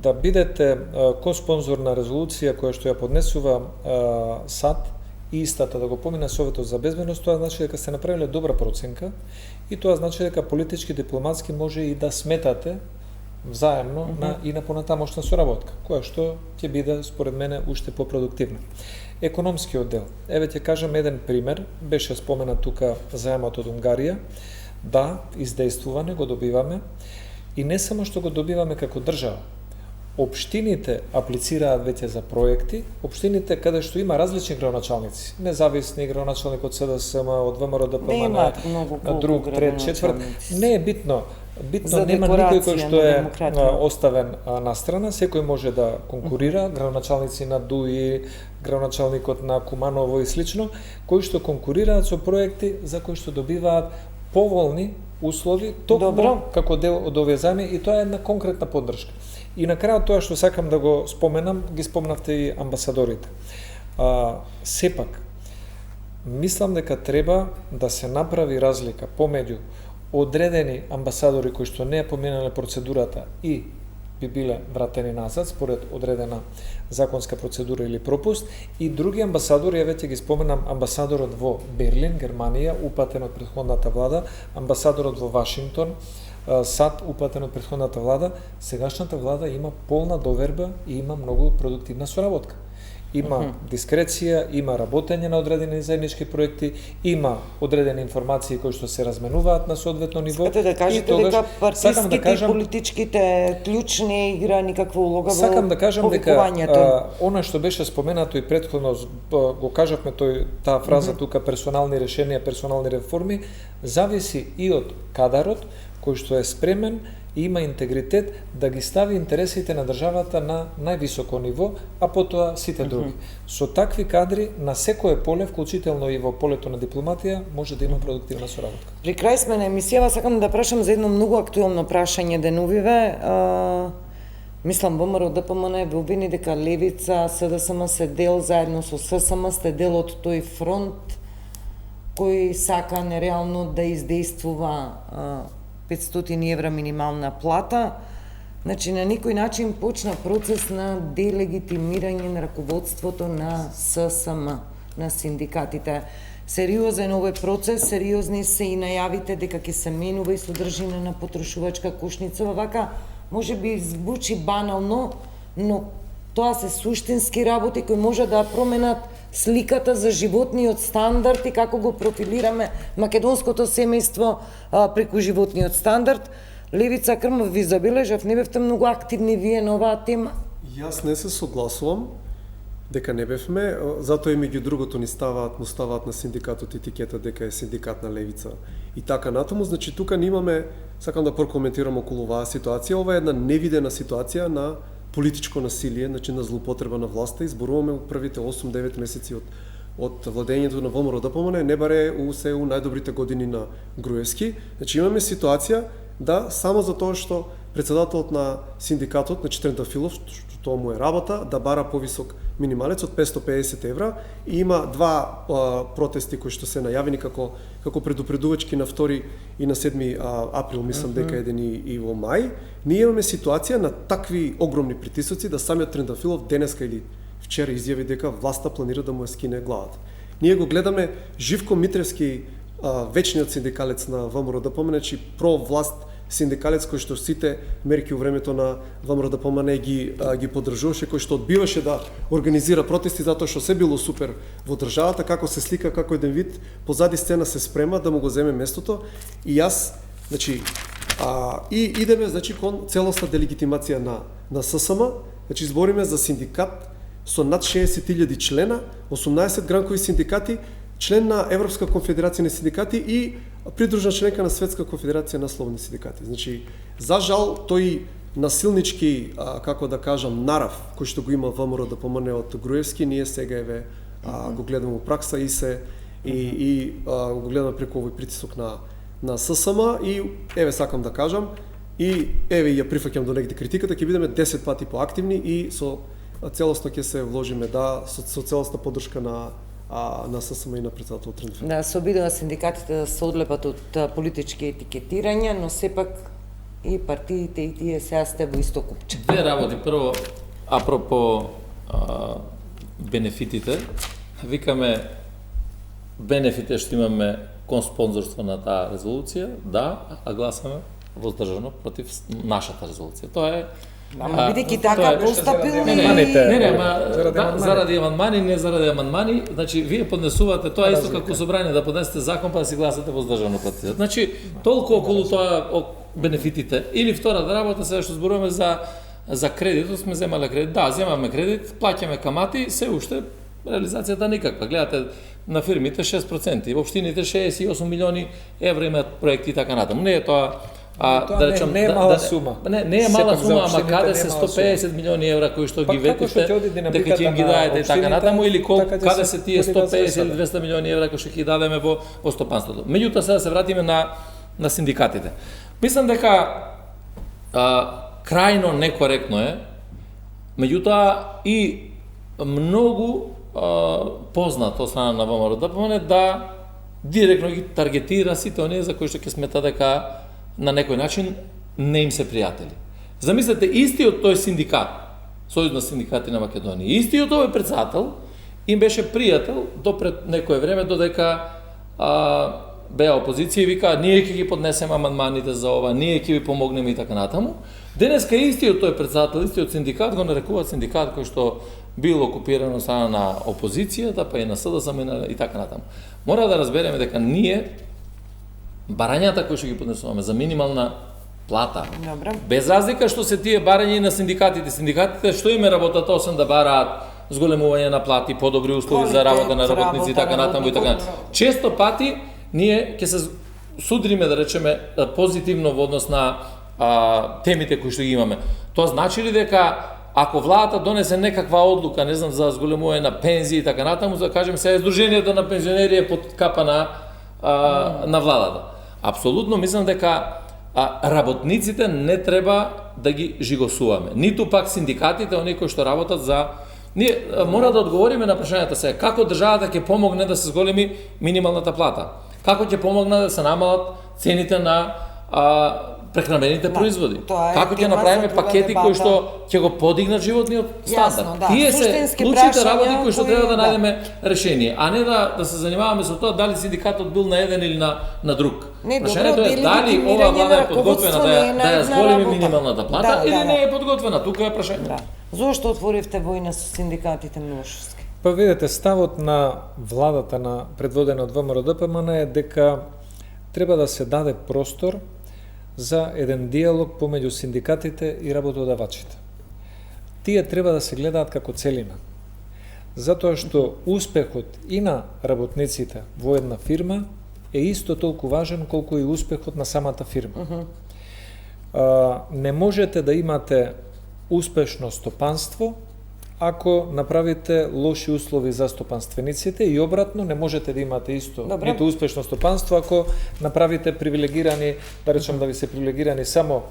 да бидете ко-спонзор на резолуција која што ја поднесува САД истата да го помине Советот за безбедност, тоа значи дека сте направиле добра проценка и тоа значи дека политички, дипломатски може и да сметате взаемно и на понатамошна соработка, која што ќе биде според мене уште попродуктивна. Економскиот дел. Еве ќе кажам еден пример, беше споменат тука заемот од Унгарија. Да, издействуване го добиваме и не само што го добиваме како држава. Општините аплицираат веќе за проекти, општините каде што има различни градоначалници, независни градоначалник од СДСМ, од ВМРО ДПМН, друг, трет, четврт, не е битно. Битно нема никој кој што е оставен на страна, секој може да конкурира, градоначалници на ДУИ, градоначалникот на Куманово и слично, кои што конкурираат со проекти за кои што добиваат поволни услови, токму како дел од овие заеми, и тоа е една конкретна поддршка. И на крајот тоа што сакам да го споменам, ги спомнавте и амбасадорите. Сепак, мислам дека треба да се направи разлика помеѓу одредени амбасадори кои што не е поминале процедурата и би биле вратени назад според одредена законска процедура или пропуст, и други амбасадори, ја веќе ги споменам, амбасадорот во Берлин, Германија, упатен од претходната влада, амбасадорот во Вашингтон, САД, упатен од претходната влада. Сегашната влада има полна доверба и има многу продуктивна соработка. Има дискреција, има работење на одредени заеднички проекти, има одредени информации кои што се разменуваат на соодветно ниво. Сакате да кажете дека партиските и политичките клучни игра никаква улога во сакам да кажам дека она што беше споменато и претходно го кажавме таа фраза тука, персонални решенија, персонални реформи, зависи и од кадарот кој што е спремен и има интегритет да ги стави интересите на државата на највисоко ниво, а потоа сите други. Со такви кадри на секое поле, вклучително и во полето на дипломатија, може да има продуктивна соработка. При крај сме на емисијава, сакам да прашам за едно многу актуелно прашање деновиве. Мислам, ВМРО ДПМН ве обвини дека Левица, СДСМ се дел заедно со ССМ, сте дел од тој фронт кој сака нереално да издействува 500 евра минимална плата. Значи, на никој начин почна процес на делегитимирање на раководството на ССМ, на синдикатите. Сериозен овој процес, сериозни се и најавите дека ќе се менува и содржина на потрошувачка кошница. Вака, може би звучи банално, но тоа се суштински работи кои може да променат сликата за животниот стандард и како го профилираме македонското семејство преку животниот стандард. Левица Крмов, ви забележав, не бевте многу активни вие на оваа тема. Јас не се согласувам дека не бевме, затоа и меѓу другото му ставаат на синдикатот етикета дека е синдикат на левица и така натаму. Значи тука не имаме, сакам да прокоментирам околу оваа ситуација. Ова е една невидена ситуација на политичко насилие, значи на злоупотреба на власта. Изборуваме у првите 8-9 месеци од владењето на ВМРО ДПМН, не баре у најдобрите години на Груевски. Значи имаме ситуација да само за тоа што председателот на синдикатот, значи Трентафилов, што тоа му е работа, да бара повисок минималец од 550 евра, и има два протести кои што се најавени како предупредувачки на 2 и на 7 април, мислам дека еден и во мај. Ние имаме ситуација на такви огромни притисоци да самиот Трентафилов денеска или вчера изјави дека власта планира да му ја скине главата. Ние го гледаме Живко Митревски, вечниот синдикалец на ВМРО ДПМН, чи провласт синдикалец кој што сите мерки во времето на ВМРО ДПМН ги поддржуваше, кој што одбиваше да организира протести затоа што се било супер во државата, како се слика, како еден вид позади сцена се спрема да му го земе местото. И јас, значи, и идеме, значи, кон целосна делегитимација на ССМ. Значи, збориме за синдикат со над 60.000 члена, 18 гранкови синдикати, член на Европска конфедерација на синдикати и придружна членка на Светска конфедерација на слободни синдикати. Значи, за жал, тој насилнички, како да кажам, нарав кој што го има ВМРО ДПМН од Груевски, ние сега го гледаме во пракса и го гледаме преку овој притисок на ССМ. И еве сакам да кажам, и еве ја прифаќам до негде критиката, ќе бидеме 10 пати поактивни и со целосно ќе се вложиме со целосна поддршка на ССМ и на председателот Трентафилов. Да, се обидува синдикатите да се одлепат од политички етикетирања, но сепак и партиите и тие сега сте во исто купче. Две работи. Прво, апропо бенефитите, викаме бенефите што имаме кон спонзорство на таа резолуција, да, а гласаме воздржано против нашата резолуција. Тоа е Ама бидејќи така постапилни... Заради амандмани, не заради амандмани, значи вие поднесувате тоа исто како собрание да поднесете закон па да си гласате воздржано против. Значи толку околу тоа бенефитите. Или втората работа сега што зборуваме за кредитот, сме земале кредит. Да, земаме кредит, плаќаме камати, се уште реализацијата никаква. Гледате на фирмите 6%, општините 68 милиони евра имаат проекти и така натаму. Не е тоа да речам, не е мала сума. Не е мала сума, ама каде се 150 милиони евра кои што ги ветите, дека ќе им ги дадете и така натаму, или каде се тие 150 или 200 милиони евра кои што ќе ги дадеме во стопанството. Меѓутоа сега се вратиме на синдикатите. Мислам дека крајно некоректно е, меѓутоа и многу познато од страна на ВМРО да директно ги таргетира сите оние за кои што ќе смета дека на некој начин не им се пријатели. Замислете, истиот тој синдикат, Сојуз на синдикати на Македонија, истиот овој председател им беше пријател до пред некое време, додека беа опозиција и вика, ние ќе ги поднесеме амандманите за ова, ние ќе ви помогнеме и така натаму. Денеска истиот тој председател, истиот синдикат го нарекуваат синдикат кој што бил окупиран од страна на опозицијата, па и на СДСМ и така натаму. Мора да разбереме дека ние барањата кои што ги поднесуваме за минимална плата, без разлика што се тие барања и на синдикатите. Синдикатите што име работат освен да бараат зголемување на плати, подобри услови за работа на работници и така натаму и така натаму. Често пати ние ќе се судриме, да речеме, позитивно во однос на темите кои што ги имаме. Тоа значи ли дека ако владата донесе некаква одлука, не знам, за зголемување на пензии и така натаму, да кажем сега Сдруженијето на пензионери е под капа на владата. Апсолутно мислам дека работниците не треба да ги жигосуваме. Ниту пак синдикатите, оние кои што работат за... Ние мора да одговориме на прашањата сега. Како државата ќе помогне да се зголеми минималната плата? Како ќе помогне да се намалат цените на прехранбените производи? Како ќе направиме пакети кои што ќе го подигнат животниот стандард? Тие се клучните работи кои што треба да најдеме решение, а не да се занимаваме со тоа дали синдикатот бил на еден или на друг. Прашањето е дали ова влада е подготвена да ја зголеми минималната плата или не е подготвена. Тука е прашањето. Зошто отворивте војна со синдикатите Милошевски? Па видете, ставот на владата на предводена од ВМРО-ДПМН е дека треба да се даде простор за еден диалог помеѓу синдикатите и работодавачите. Тие треба да се гледаат како целина. Затоа што успехот и на работниците во една фирма е исто толку важен колку и успехот на самата фирма. Не можете да имате успешно стопанство ако направите лоши услови за стопанствениците и обратно не можете да имате исто ниту успешно стопанство ако направите привилегирани, да речем да ви се привилегирани само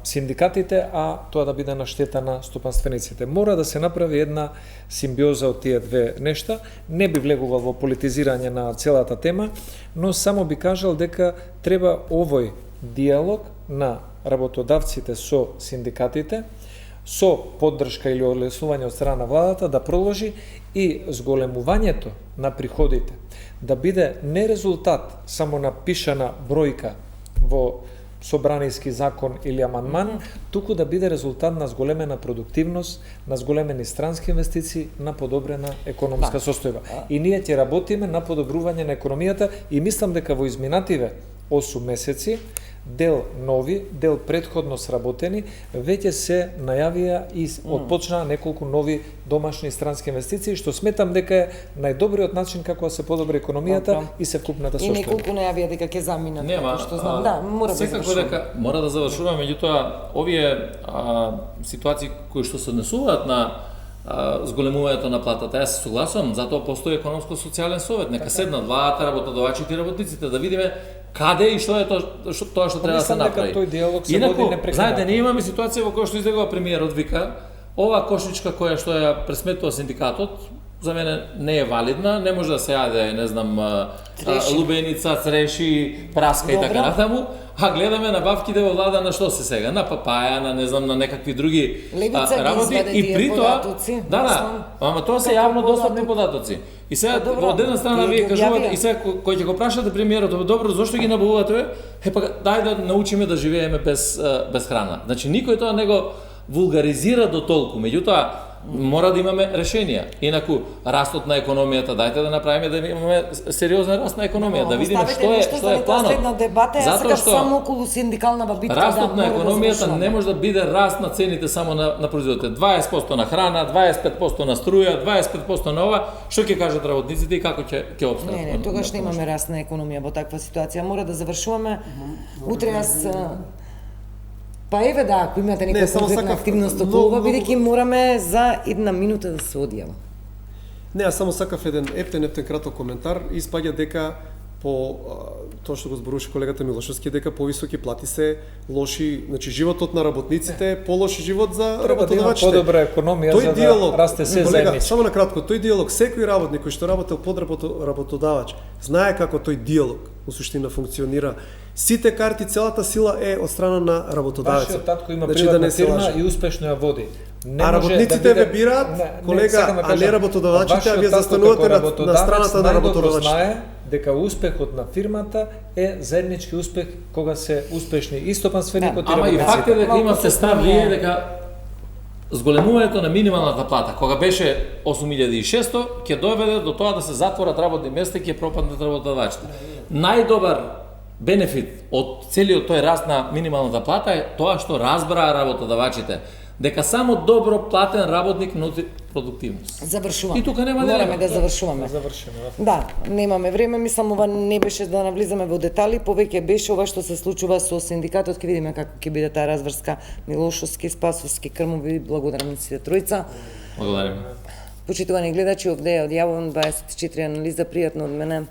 синдикатите, а тоа да биде на штета на стопанствениците. Мора да се направи една симбиоза од тие две нешта. Не би влегувал во политизирање на целата тема, но само би кажал дека треба овој диалог на работодавците со синдикатите, со поддршка или олеснување од страна на владата да продолжи и зголемувањето на приходите да биде не резултат само на пишана бројка во собраниски закон или амандман, туку да биде резултат на зголемена продуктивност, на зголемени странски инвестиции, на подобрена економска состојба. И ние ќе работиме на подобрување на економијата и мислам дека во изминативе 8 месеци дел нови, дел предходно сработени, веќе се најавија и отпочнаа неколку нови домашни и странски инвестиции, што сметам дека е најдобриот начин како да се подобри економијата и севкупната состојба. И неколку најавија дека ќе заминат, што знам. Да, мора да завршуваме. Дека мора да завршуваме, меѓутоа овие ситуации кои што се однесуваат на зголемувањето на платата, јас се согласувам, затоа постои економско-социјален совет, нека седнат владата, работодавачите и работниците да видиме каде и што е тоа што треба да се направи. Тој диалог се води непрекинато. Знаете, ние имаме ситуација во која што излегува премиерот, вика, ова кошничка која што ја пресметува синдикатот, за мене не е валидна, не може да се јаде, не знам, Цреши. лубеница, цреши, праска и Добро. така натаму, а гледаме набавките во влада на што се сега, на папаја, на не знам, на некакви други Левица ги работи изваде и тие при тоа, податоци, да, мислам. ама тоа се јавно достапни податоци. И сега Па, добро, од една страна тие вие ги кажувате објавија. и сега кој ќе го прашате премиерот, добро, зошто ги набавувате? Па дај да научиме да живееме без храна. Значи никој тоа не го вулгаризира до толку, меѓутоа мора да имаме решенија. Инаку растот на економијата, дајте да направиме да имаме сериозен раст на економија, да видиме што е планот. Следна дебата, јас Затоа сакам само околу синдикална битка растот на мора економијата завршуваме. не може да биде раст на цените само на производите. 20% на храна, 25% на струја, 25% на ова, што ќе кажат работниците и како ќе опстанат? Не, тогаш немаме раст на економија во таква ситуација. Мора да завршуваме. Утре јас па еве да, ако имате Не, некоја само конкретна сакав активност многу- околу ова, многу- бидејќи мораме за една минута да се одјава. Не, јас само сакав еден ептен краток коментар. Испаѓа дека по тоа што го зборуваше колегата Милошевски, дека повисоки плати се лоши, значи животот на работниците е полош живот за Треба да има работодавачите. подобра економија за да расте се колега, заеднички. само на кратко, тој диалог, секој работник кој што работел под работодавач, знае како тој диалог во суштина функционира. Сите карти, целата сила е од страна на работодавецот. Вашиот татко има Значи, приватна да не се фирма лаже. и успешно ја води. Не А може работниците да биде... ве бираат, колега, сакам да а не кажам, работодавачите, а вашиот вие татко застанувате како на страната на најдобро работодавачите. знае дека успехот на фирмата е заеднички успех кога се успешни и стопанственикот и Ама и работниците. факт е дека Малку имате се став спомнува. вие дека зголемувањето на минималната плата, кога беше 8600, ќе доведе до тоа да се затворат работни места и ќе пропаднат работодавачите. Најдобар бенефит од целиот тој раст на минималната плата е тоа што разбраа работодавачите дека само добро платен работник носи продуктивност. Завршуваме. И тука нема Мораме дилема. да завршуваме. Завршено, да. Да, немаме време, мислам ова не беше да навлизаме во детали, повеќе беше ова што се случува со синдикатот, ќе видиме како ќе биде таа разврска Милошовски, Спасовски, Крмови, благодарам сите тројца. Благодариме. Почитувани гледачи, овде е одјавувам 24 анализа, пријатно од мене.